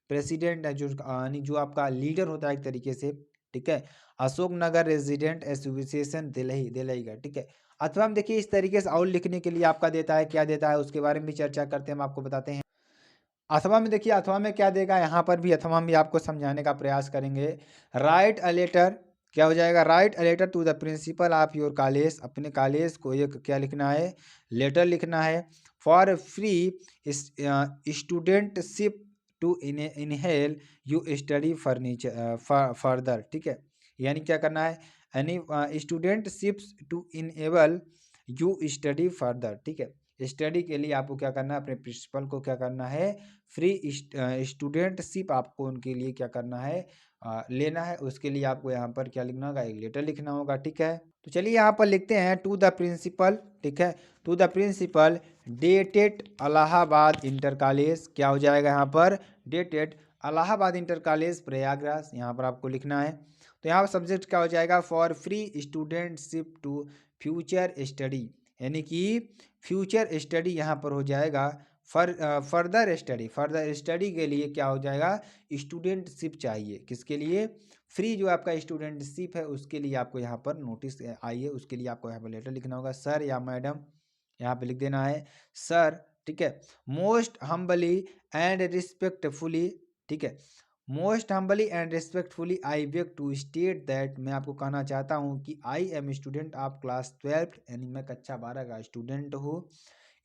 प्रेसिडेंट है, जो यानी जो आपका लीडर होता है एक तरीके से, ठीक है, अशोकनगर रेजिडेंट एसोसिएशन दिल्ली, दिल्ली का। ठीक है, अथवा हम देखिए इस तरीके से और लिखने के लिए आपका देता है, क्या देता है उसके बारे में भी चर्चा करते हैं, हम आपको बताते हैं। अथवा में देखिए, अथवा में क्या देगा, यहाँ पर भी अथवा में आपको समझाने का प्रयास करेंगे। राइट अ लेटर, क्या हो जाएगा, write a letter to the principal of your college, अपने कॉलेज को एक क्या लिखना है, लेटर लिखना है। For free studentship to enable you study furniture further. ठीक है, यानी क्या करना है, यानी studentships to enable you study further. ठीक है, स्टडी के लिए आपको क्या करना है, अपने प्रिंसिपल को क्या करना है, फ्री स्टूडेंटशिप आपको उनके लिए क्या करना है, लेना है। उसके लिए आपको यहाँ पर क्या लिखना होगा, एक लेटर लिखना होगा। ठीक है, तो चलिए यहाँ पर लिखते हैं टू द प्रिंसिपल। ठीक है, to the principal dated Allahabad inter college, क्या हो जाएगा यहाँ पर, dated Allahabad inter college Prayagraj, यहाँ पर आपको लिखना है। तो यहाँ पर सब्जेक्ट क्या हो जाएगा, for free studentship to future study, यानी कि फ्यूचर स्टडी यहाँ पर हो जाएगा, फर्दर स्टडी के लिए क्या हो जाएगा, स्टूडेंटशिप चाहिए, किसके लिए, फ्री जो आपका स्टूडेंटशिप है उसके लिए आपको यहाँ पर नोटिस आई है, उसके लिए आपको यहाँ पर लेटर लिखना होगा, सर या मैडम, यहाँ पे लिख देना है सर। ठीक है, मोस्ट हम्बली एंड रिस्पेक्टफुली, ठीक है, most humbly and respectfully I beg to state that, मैं आपको कहना चाहता हूँ कि I am student of class 12, यानी मैं कक्षा 12 का स्टूडेंट हूँ,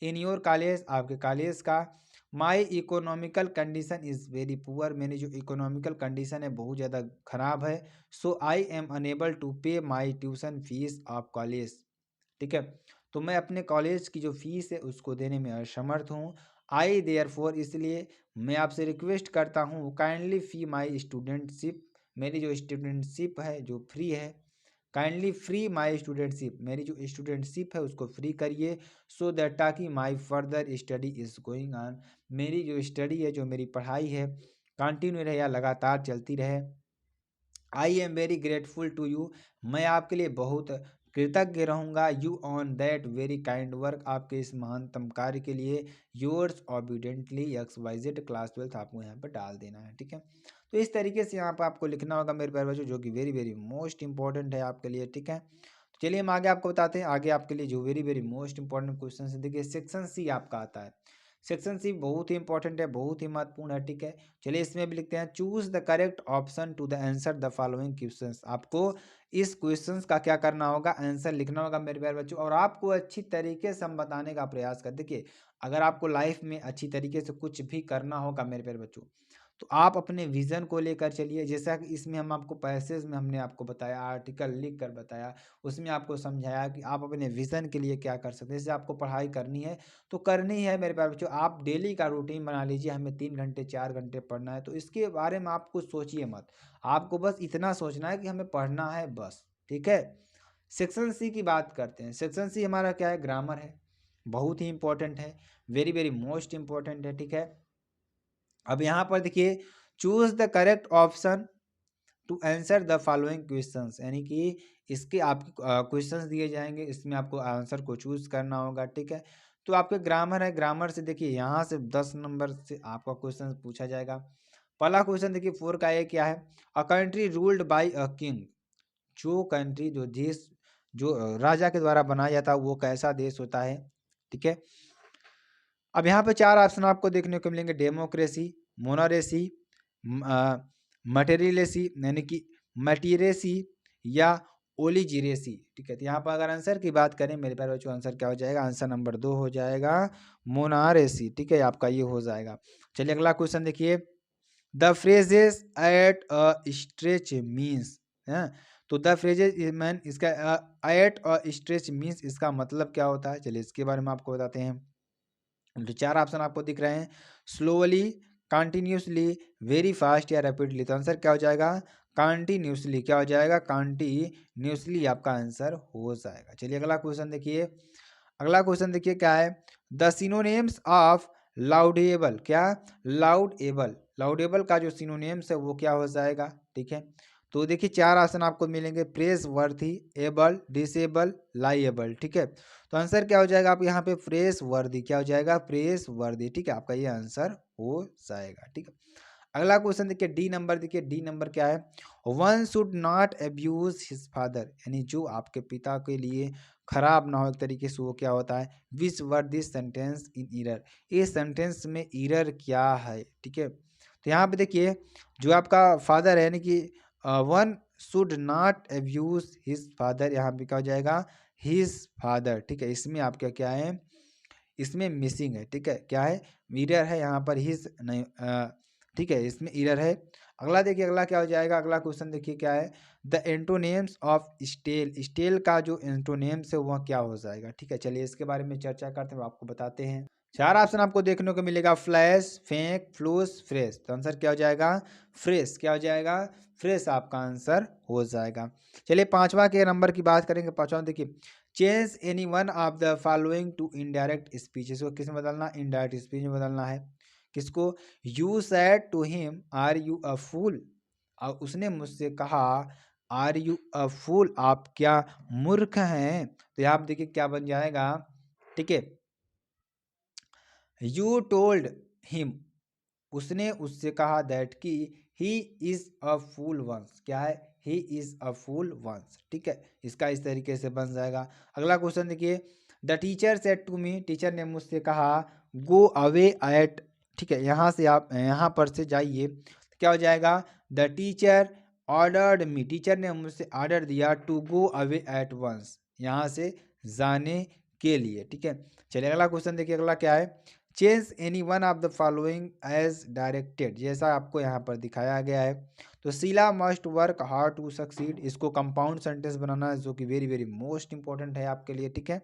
इन योर कॉलेज, आपके कॉलेज का। My economical condition is very poor, मेरी जो इकोनॉमिकल कंडीशन है बहुत ज़्यादा ख़राब है। So I am unable to pay my tuition fee of college. ठीक है, तो मैं अपने कॉलेज की जो फीस है उसको देने में असमर्थ हूँ। आई देयर फोर, इसलिए मैं आपसे रिक्वेस्ट करता हूँ, काइंडली फी माई स्टूडेंटशिप, मेरी जो स्टूडेंटशिप है जो फ्री है, काइंडली फ्री माई स्टूडेंटशिप, मेरी जो स्टूडेंटशिप है उसको फ्री करिए, सो दैट, ताकि माई further study is going on, मेरी जो स्टडी है, जो मेरी पढ़ाई है कंटिन्यू रहे या लगातार चलती रहे। I am very grateful to you, मैं आपके लिए बहुत कृतज्ञ रहूँगा, you on that very kind work, आपके इस महानतम कार्य के लिए। Yours obediently X Y Z, class 12 आपको यहाँ पर डाल देना है। ठीक है, तो इस तरीके से यहाँ पर आपको लिखना होगा मेरे प्यारे बच्चों, जो कि वेरी वेरी मोस्ट इंपॉर्टेंट है आपके लिए। ठीक है, तो चलिए हम आगे आपको बताते हैं, आगे आपके लिए जो very very most important question है, देखिए सेक्शन सी आपका आता है। सेक्शन सी बहुत ही इंपॉर्टेंट है, बहुत ही महत्वपूर्ण है। ठीक है, चलिए इसमें भी लिखते हैं, choose the correct option to the answer the following questions, आपको इस क्वेश्चंस का क्या करना होगा, आंसर लिखना होगा मेरे प्यारे बच्चों, और आपको अच्छी तरीके से हम बताने का प्रयास कर, देखिए अगर आपको लाइफ में अच्छी तरीके से कुछ भी करना होगा मेरे प्यारे बच्चों, तो आप अपने विजन को लेकर चलिए। जैसा कि इसमें हम आपको पैसेज में हमने आपको बताया, आर्टिकल लिख कर बताया, उसमें आपको समझाया कि आप अपने विजन के लिए क्या कर सकते हैं। जैसे आपको पढ़ाई करनी है तो करनी है मेरे प्यारे बच्चों, आप डेली का रूटीन बना लीजिए, हमें 3 घंटे 4 घंटे पढ़ना है। तो इसके बारे में आप कुछ सोचिए मत, आपको बस इतना सोचना है कि हमें पढ़ना है बस, ठीक है। सेक्शन सी की बात करते हैं। सेक्शन सी हमारा क्या है, ग्रामर है, बहुत ही इंपॉर्टेंट है, वेरी वेरी मोस्ट इंपॉर्टेंट है, ठीक है। अब यहाँ पर देखिए, choose the correct option to answer the following questions, यानी कि इसके आपके क्वेश्चंस दिए जाएंगे, इसमें आपको आंसर को चूज करना होगा, ठीक है। तो आपके ग्रामर है, ग्रामर से देखिए यहाँ से 10 नंबर से आपका क्वेश्चन पूछा जाएगा। पहला क्वेश्चन देखिए 4 का ये क्या है, a country ruled by a king, जो कंट्री, जो देश, जो राजा के द्वारा बनाया जाता है वो कैसा देश होता है, ठीक है। अब यहाँ पे 4 ऑप्शन आपको देखने को मिलेंगे, डेमोक्रेसी, मोनारेसी, मटेरियलेसी यानी कि मटीरेसी, या ओलिजिरेसी, ठीक है। तो यहाँ पर अगर आंसर की बात करें मेरे प्यारे बच्चों, आंसर क्या हो जाएगा, आंसर नंबर 2 हो जाएगा, मोनारेसी, ठीक है, आपका ये हो जाएगा। चलिए अगला क्वेश्चन देखिए, the phrases at a stretch means, है तो द फ्रेजेस मैन, इसका एट अ स्ट्रेच मीन्स इसका मतलब क्या होता है, चलिए इसके बारे में आपको बताते हैं। तो 4 ऑप्शन आपको दिख रहे हैं, स्लोली, कंटिन्यूसली, वेरी फास्ट, या रैपिडली। तो आंसर क्या हो जाएगा, कंटिन्यूसली, क्या हो जाएगा, कंटिन्यूसली आपका आंसर हो जाएगा। चलिए अगला क्वेश्चन देखिए, अगला क्वेश्चन देखिए क्या है, द सिनोनिम्स ऑफ लाउडेबल, क्या, लाउडेबल, लाउडेबल का जो सिनोनिम्स है वो क्या हो जाएगा, ठीक है। तो देखिए 4 ऑप्शन आपको मिलेंगे, प्रेस वर्थी, एबल, डिसेबल, लाइएबल, ठीक है। तो आंसर क्या हो जाएगा, आप यहाँ पे प्रेस वर्दी, क्या हो जाएगा, प्रेस वर्दी, ठीक है, आपका ये आंसर हो जाएगा, ठीक है। अगला क्वेश्चन देखिए, डी नंबर, देखिए डी नंबर क्या है, one should not abuse his father, यानी जो आपके पिता के लिए खराब ना हो एक तरीके से, वो क्या होता है, which were this sentence in error, ये सेंटेंस में ईरर क्या है, ठीक है। तो यहाँ पे देखिए, जो आपका फादर है, यानी कि one should not abuse his father, यहाँ पे क्या हो जाएगा, हिज फादर, ठीक है। इसमें आपका क्या है, इसमें मिसिंग है, ठीक है, क्या है, ईरर है यहाँ पर, हिज नहीं, ठीक है, इसमें ईरर है। अगला देखिए, अगला क्या हो जाएगा, अगला क्वेश्चन देखिए क्या है, the antonyms of stale, stale का जो एंटोनेम्स है वह क्या हो जाएगा, ठीक है। चलिए इसके बारे में चर्चा करते हैं, आपको बताते हैं। 4 ऑप्शन आपको देखने को मिलेगा, फ्लैश, फेंक, फ्लूस, फ्रेश। तो आंसर क्या हो जाएगा, फ्रेश, क्या हो जाएगा, फ्रेश आपका आंसर हो जाएगा। चलिए 5वां के नंबर की बात करेंगे। 5वां देखिए, change any one of the following to indirect speech, इसको किस में बदलना, इनडायरेक्ट स्पीच में बदलना है। किसको, you said to him are you a fool, और उसने मुझसे कहा आर यू अ फूल, आप क्या मूर्ख हैं। तो यहाँ आप देखिए क्या बन जाएगा, ठीक है, यू टोल्ड हिम, उसने उससे कहा दैट कि he is a fool once, क्या है, he is a fool once, ठीक है। इसका इस तरीके से बन जाएगा। अगला क्वेश्चन देखिए, the teacher said to me, teacher ने मुझसे कहा, गो अवे एट, ठीक है, यहाँ से आप यहाँ पर से जाइए, तो क्या हो जाएगा, the teacher ordered me, teacher ने मुझसे ऑर्डर दिया, to go away at once, यहाँ से जाने के लिए, ठीक है। चलिए अगला क्वेश्चन देखिए, अगला क्या है, change any one of the following as directed, जैसा आपको यहाँ पर दिखाया गया है। तो Sheela must work hard to succeed, इसको कंपाउंड सेंटेंस बनाना है, जो कि वेरी वेरी मोस्ट इंपॉर्टेंट है आपके लिए, ठीक है।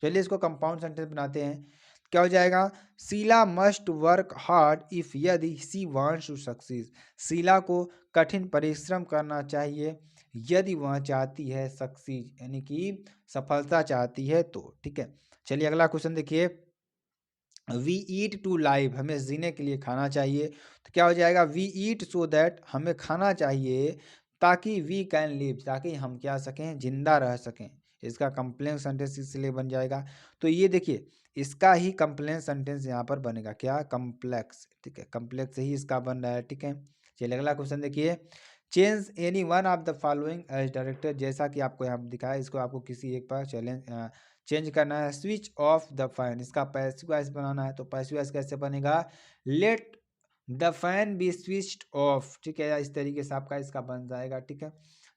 चलिए इसको कंपाउंड सेंटेंस बनाते हैं। क्या हो जाएगा, Sheela must work hard if यदि she wants to succeed, Sheela को कठिन परिश्रम करना चाहिए यदि वह चाहती है सक्सीड, यानी कि सफलता चाहती है तो, ठीक है। चलिए अगला क्वेश्चन देखिए, वी ईट टू लाइव, हमें जीने के लिए खाना चाहिए। तो क्या हो जाएगा, वी ईट सो दैट, हमें खाना चाहिए ताकि वी कैन लिव, ताकि हम क्या सकें, जिंदा रह सकें। इसका कंप्लेंस सेंटेंस इसलिए बन जाएगा। तो ये देखिए, इसका ही कंप्लेंस सेंटेंस यहाँ पर बनेगा, क्या, कम्प्लेक्स, ठीक है, कम्प्लेक्स ही इसका बन रहा है, ठीक है। चलिए अगला क्वेश्चन देखिए, change any one of the following as director, जैसा कि आपको यहाँ दिखाया, इसको आपको किसी एक पर चेंज करना है। स्विच ऑफ द फैन, इसका पैसिव वॉइस बनाना है। तो पैसिव वॉइस कैसे बनेगा, let the fan B switched off, ठीक है, इस तरीके से आपका इसका बन जाएगा, ठीक है।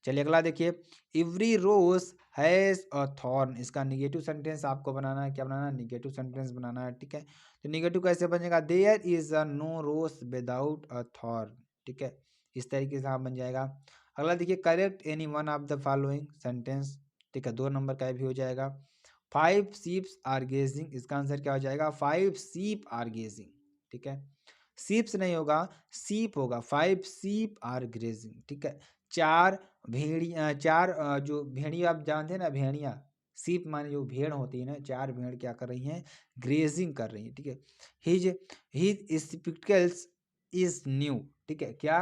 चलिए अगला देखिए, every rose has a thorn, इसका निगेटिव सेंटेंस आपको बनाना है, क्या बनाना है, निगेटिव सेंटेंस बनाना है, ठीक है। तो निगेटिव कैसे बनेगा, there is a no rose without a thorn, ठीक है, इस तरीके से आप बन जाएगा। अगला देखिए, correct any one of the following sentence, ठीक है, 2 नंबर का भी हो जाएगा। 5 शीप्स आर गेजिंग, इसका आंसर क्या हो जाएगा, 5 शीप आर गेजिंग, ठीक है, शीप्स नहीं होगा, शीप होगा, 5 शीप आर ग्रेजिंग, ठीक है। 4 भेड़िया, 4 जो भेड़िया आप जानते हैं ना, भेड़िया, शीप माने जो भेड़ होती है ना, 4 भेड़ क्या कर रही हैं, ग्रेजिंग कर रही हैं, ठीक है। His his spectacles is new, ठीक है, क्या,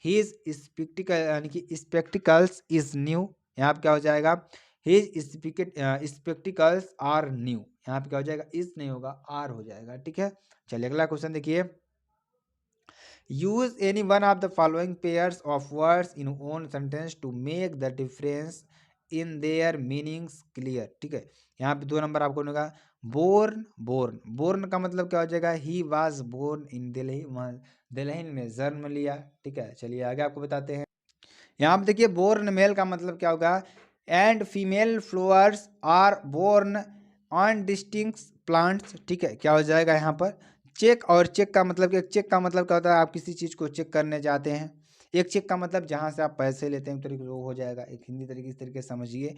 हिज स्पेक्टिकल यानी कि स्पेक्टिकल्स इज न्यू, यहाँ पे क्या हो जाएगा, हिज स्पेक्टिकल्स आर न्यू, यहाँ पे क्या हो जाएगा, इज नहीं होगा, आर हो जाएगा, ठीक है। चलिए अगला क्वेश्चन देखिए, use any one of the following pairs of words in own sentence to make the difference in their meanings clear, ठीक है। यहाँ पे 2 नंबर आपको मिलेगा, बोर्न, बोर्न, बोर्न का मतलब क्या हो जाएगा, he was born in Delhi, Delhi में जन्म लिया, ठीक है। चलिए आगे आपको बताते हैं, यहाँ पे देखिए, बोर्न मेल का मतलब क्या होगा, and female flowers are born on distinct plants, ठीक है, क्या हो जाएगा यहाँ पर, चेक, और चेक का मतलब क्या, चेक का मतलब क्या होता है, आप किसी चीज़ को चेक करने जाते हैं, एक चेक का मतलब जहाँ से आप पैसे लेते हैं, तरीके वो हो जाएगा, एक हिंदी तरीके, इस तरीके से समझिए।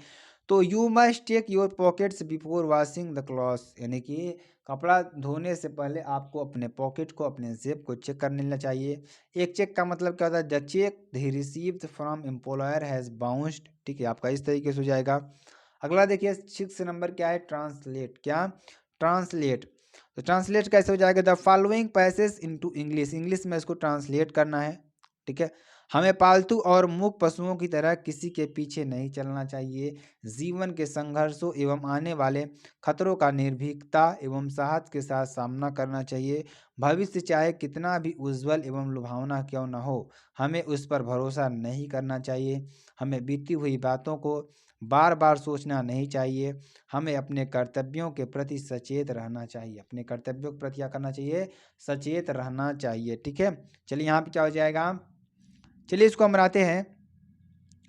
तो you must check your pockets before washing the clothes, यानी कि कपड़ा धोने से पहले आपको अपने पॉकेट को, अपने जेब को चेक कर लेना चाहिए। एक चेक का मतलब क्या होता है, the cheque he received from employer has bounced, ठीक है, आपका इस तरीके से हो जाएगा। अगला देखिए 6 नंबर क्या है, ट्रांसलेट, क्या, ट्रांसलेट, तो ट्रांसलेट कैसे हो जाएगा, the following passage into English, English में इसको ट्रांसलेट करना है, ठीक है। हमें पालतू और मूक पशुओं की तरह किसी के पीछे नहीं चलना चाहिए, जीवन के संघर्षों एवं आने वाले खतरों का निर्भीकता एवं साहस के साथ सामना करना चाहिए, भविष्य चाहे कितना भी उज्जवल एवं लुभावना क्यों न हो, हमें उस पर भरोसा नहीं करना चाहिए, हमें बीती हुई बातों को बार बार सोचना नहीं चाहिए, हमें अपने कर्तव्यों के प्रति सचेत रहना चाहिए, अपने कर्तव्यों के प्रति क्या करना चाहिए, सचेत रहना चाहिए, ठीक है। चलिए यहाँ पे क्या हो जाएगा, चलिए इसको हम बनाते हैं,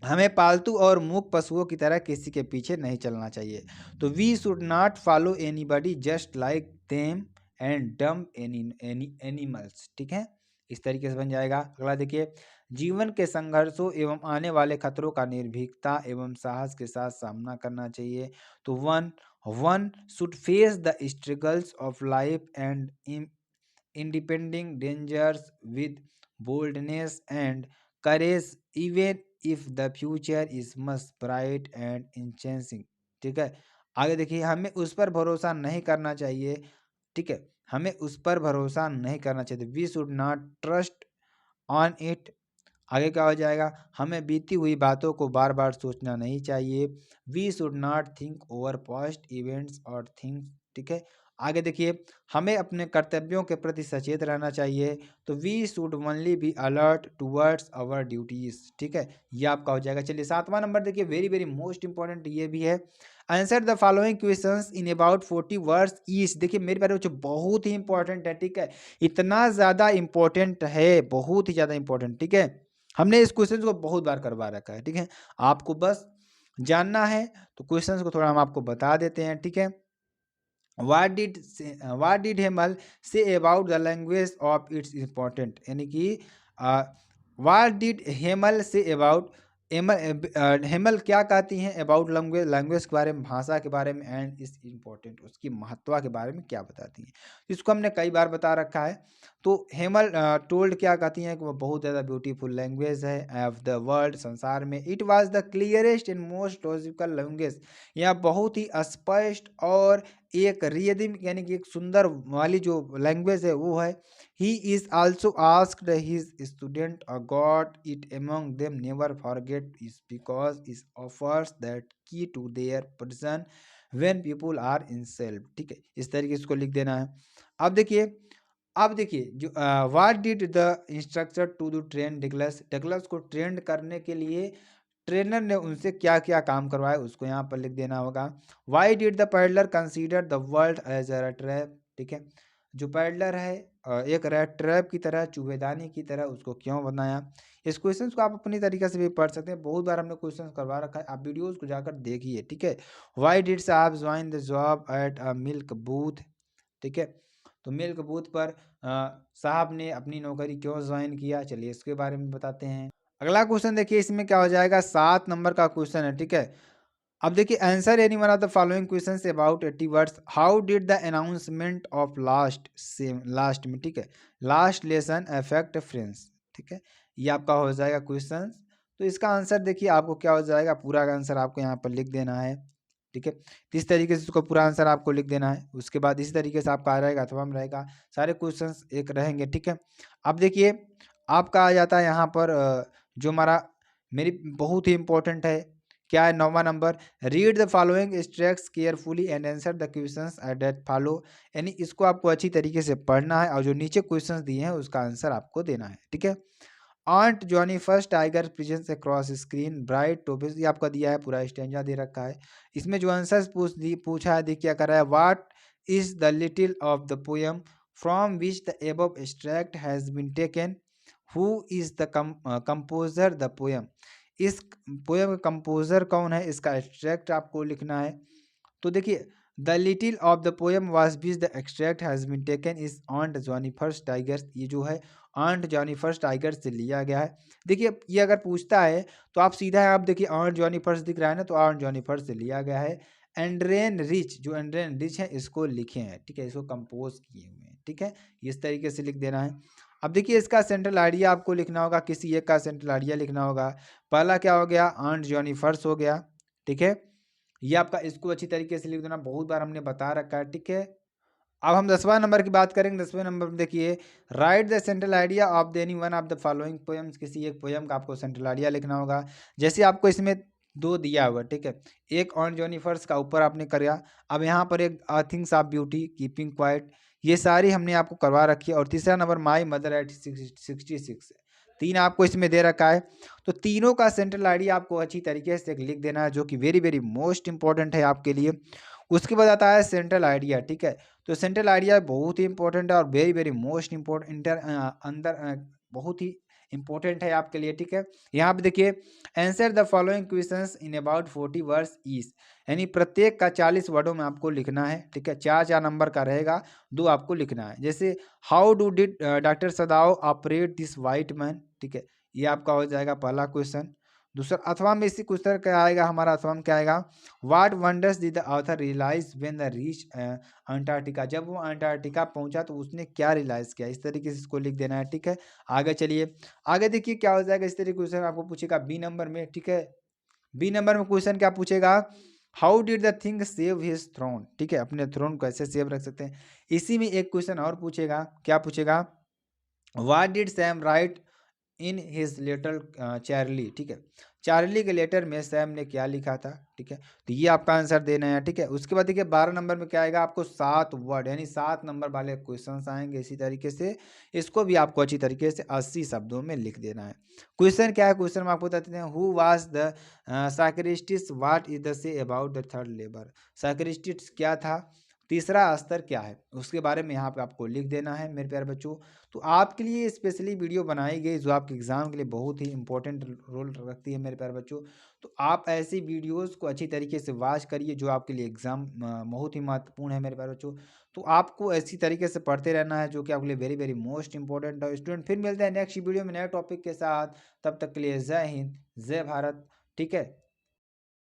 हमें पालतू और मूक पशुओं की तरह किसी के पीछे नहीं चलना चाहिए, तो we should not follow anybody just like them and dump any animals, ठीक है, इस तरीके से बन जाएगा। अगला देखिए, जीवन के संघर्षों एवं आने वाले खतरों का निर्भीकता एवं साहस के साथ सामना करना चाहिए, तो one should face the struggles of life and impending dangers with boldness and courage even if the future is much bright and enchanting, ठीक है। आगे देखिए, हमें उस पर भरोसा नहीं करना चाहिए, ठीक है, हमें उस पर भरोसा नहीं करना चाहिए, we should not trust on it. आगे क्या हो जाएगा, हमें बीती हुई बातों को बार बार सोचना नहीं चाहिए, we should not think over past events और थिंग्स, ठीक है। आगे देखिए, हमें अपने कर्तव्यों के प्रति सचेत रहना चाहिए, तो we should only be alert towards our duties, ठीक है, ये आपका हो जाएगा। चलिए 7वां नंबर देखिए, वेरी वेरी मोस्ट इंपॉर्टेंट ये भी है, answer the following questions in about 40 words each, देखिए मेरे बारे में बहुत ही इंपॉर्टेंट है, ठीक है, इतना ज़्यादा इंपॉर्टेंट है, बहुत ही ज़्यादा इंपॉर्टेंट, ठीक है। हमने इस क्वेश्चन को बहुत बार करवा रखा है, ठीक है, आपको बस जानना है, तो क्वेश्चन को थोड़ा हम आपको बता देते हैं, ठीक है। what did Hemal say about the language of it's important, यानी कि what did Hemal say about, Hemal क्या कहती हैं अबाउट लैंग्वेज, लैंग्वेज के बारे में, भाषा के बारे में, एंड इस इम्पोर्टेंट, उसकी महत्व के बारे में क्या बताती हैं, इसको हमने कई बार बता रखा है। तो हेमल टोल्ड क्या कहती हैं कि वो बहुत ज़्यादा ब्यूटीफुल लैंग्वेज है ऑफ द वर्ल्ड, संसार में, it was the clearest and most logical language, यह बहुत ही स्पष्ट और एक रियदिम यानी कि एक सुंदर वाली जो लैंग्वेज है वो है। He is also asked his student a god it among them never forget is because is offers that key to their person when people are in self, ठीक है, इस तरीके से इसको लिख देना है। अब देखिए जो what did the instructor to do train Douglas, Douglas को ट्रेंड करने के लिए ट्रेनर ने उनसे क्या क्या काम करवाया उसको यहाँ पर लिख देना होगा। Why did the peddler consider the world as a trap, ठीक है, जो पैडलर है एक रेड ट्रैप की तरह, चूहेदानी की तरह उसको क्यों बनाया। इस क्वेश्चन को आप अपनी तरीके से भी पढ़ सकते हैं, बहुत बार हमने क्वेश्चन करवा रखा है, आप वीडियोस को जाकर देखिए, ठीक है। वाई डिड साहब join the job at a milk booth, ठीक है। तो मिल्क बूथ पर साहब ने अपनी नौकरी क्यों ज्वाइन किया, चलिए इसके बारे में बताते हैं। अगला क्वेश्चन देखिए, इसमें क्या हो जाएगा, 7 नंबर का क्वेश्चन है, ठीक है। अब देखिए, answer any one of the following questions about 80 words. How did the announcement of last में, ठीक है, लास्ट लेसन अफेक्ट फ्रेंड्स, ठीक है। ये आपका हो जाएगा क्वेश्चन। तो इसका आंसर देखिए आपको क्या हो जाएगा, पूरा का आंसर आपको यहाँ पर लिख देना है, ठीक है। तो इस तरीके से उसको पूरा आंसर आपको लिख देना है। उसके बाद इसी तरीके से आपका आ रहेगा अथवा में रहेगा, सारे क्वेश्चंस एक रहेंगे, ठीक है। अब देखिए आपका आ जाता है यहाँ पर जो हमारा मेरी बहुत ही इंपॉर्टेंट है, क्या है, 9वां number. Read the following extracts carefully and answer the questions that follow. यानी इसको आपको अच्छी तरीके से पढ़ना है और जो नीचे क्वेश्चंस दिए हैं उसका आंसर आपको देना है, ठीक है। Aunt Johnny first tiger presence across screen bright topics, ये आपका दिया है, पूरा स्टेंजा दे रखा है। इसमें जो आंसर पूछा है, देखिए क्या कर रहा है, what is the little of the poem from which the above extract has been taken, who is the composer the poem. इस पोएम का कंपोजर कौन है, इसका एक्सट्रैक्ट आपको लिखना है। तो देखिए, the little of the poem was which the extract has been taken is aunt Jennifer's tiger, ये जो है ऑन्ट जॉनीफर्स टाइगर से लिया गया है। देखिए ये अगर पूछता है तो आप सीधा आप देखिए ऑन्ट जॉनीफर्स दिख रहा है ना, तो ऑन्ट जॉनीफर्स से लिया गया है। एंड्रेन रिच, जो एंड्रेन रिच है इसको लिखे हैं, ठीक है, इसको कंपोज किए हुए हैं, ठीक है, इस तरीके से लिख देना है। अब देखिए इसका सेंट्रल आइडिया आपको लिखना होगा, किसी एक का सेंट्रल आइडिया लिखना होगा। पहला क्या हो गया, ऑन्ट जॉनीफर्स हो गया, ठीक है। ये आपका, इसको अच्छी तरीके से लिख देना, बहुत बार हमने बता रखा है, ठीक है। अब हम 10वां नंबर की बात करेंगे। 10वें नंबर में देखिए, right the central idea of the any one of the following poems, किसी एक पोएम का आपको सेंट्रल आइडिया लिखना होगा। जैसे आपको इसमें दो दिया हुआ, ठीक है, एक ऑन जॉनीफर्स का ऊपर आपने कराया, अब यहाँ पर एक things of beauty, keeping quiet, ये सारी हमने आपको करवा रखी है। और तीसरा नंबर माई मदर एट 66, तीन आपको इसमें दे रखा है। तो तीनों का सेंट्रल आइडिया आपको अच्छी तरीके से लिख देना है, जो कि वेरी वेरी मोस्ट इंपॉर्टेंट है आपके लिए। उसके बाद आता है सेंट्रल आइडिया, ठीक है। तो सेंट्रल आइडिया बहुत ही इंपॉर्टेंट है और वेरी वेरी मोस्ट इंपॉर्टेंट अंदर बहुत ही इंपॉर्टेंट है आपके लिए, ठीक है। यहाँ पे देखिए, answer the following questions in about 40 words each, यानी प्रत्येक का 40 वर्डों में आपको लिखना है, ठीक है। 4 नंबर का रहेगा, 2 आपको लिखना है। जैसे how do did doctor Sadao operate this white man, ठीक है, ये आपका हो जाएगा पहला क्वेश्चन। दूसरा अथवा में इसी क्वेश्चन क्या आएगा हमारा, अथवा में क्या आएगा, what wonders did the author realise when the reach Antarctica, जब वो अंटार्कटिका पहुंचा तो उसने क्या रियलाइज किया, इस तरीके से इसको लिख देना है, ठीक है। आगे चलिए, आगे देखिए क्या हो जाएगा, इस तरीके क्वेश्चन आपको पूछेगा बी नंबर में, ठीक है। बी नंबर में क्वेश्चन क्या पूछेगा, how did the thing save his throne, ठीक है, अपने थ्रोन को ऐसे सेव रख सकते हैं। इसी में एक क्वेश्चन और पूछेगा, क्या पूछेगा, what did Sam write in his letter Charlie, ठीक है, चार्ली के लेटर में सैम ने क्या लिखा था, ठीक है। तो ये आपका आंसर देना है, ठीक है। उसके बाद देखिए 12 नंबर में क्या आएगा, आपको 7 वर्ड यानी 7 नंबर वाले क्वेश्चंस आएंगे इसी तरीके से। इसको भी आपको अच्छी तरीके से 80 शब्दों में लिख देना है। क्वेश्चन क्या है, क्वेश्चन में आपको बताते हैं, who was the Socrates, what is the say about the third labour, Socrates क्या था, तीसरा स्तर क्या है, उसके बारे में यहाँ पे आपको लिख देना है मेरे प्यारे बच्चों। तो आपके लिए स्पेशली वीडियो बनाई गई जो आपके एग्जाम के लिए बहुत ही इंपॉर्टेंट रोल रखती है मेरे प्यारे बच्चों। तो आप ऐसी वीडियोस को अच्छी तरीके से वॉच करिए जो आपके लिए एग्जाम बहुत ही महत्वपूर्ण है मेरे प्यारे बच्चों। तो आपको ऐसी तरीके से पढ़ते रहना है जो कि आपके लिए वेरी वेरी मोस्ट इंपॉर्टेंट है। स्टूडेंट फिर मिलते हैं नेक्स्ट वीडियो में नए टॉपिक के साथ, तब तक के लिए जय हिंद, जय भारत, ठीक है।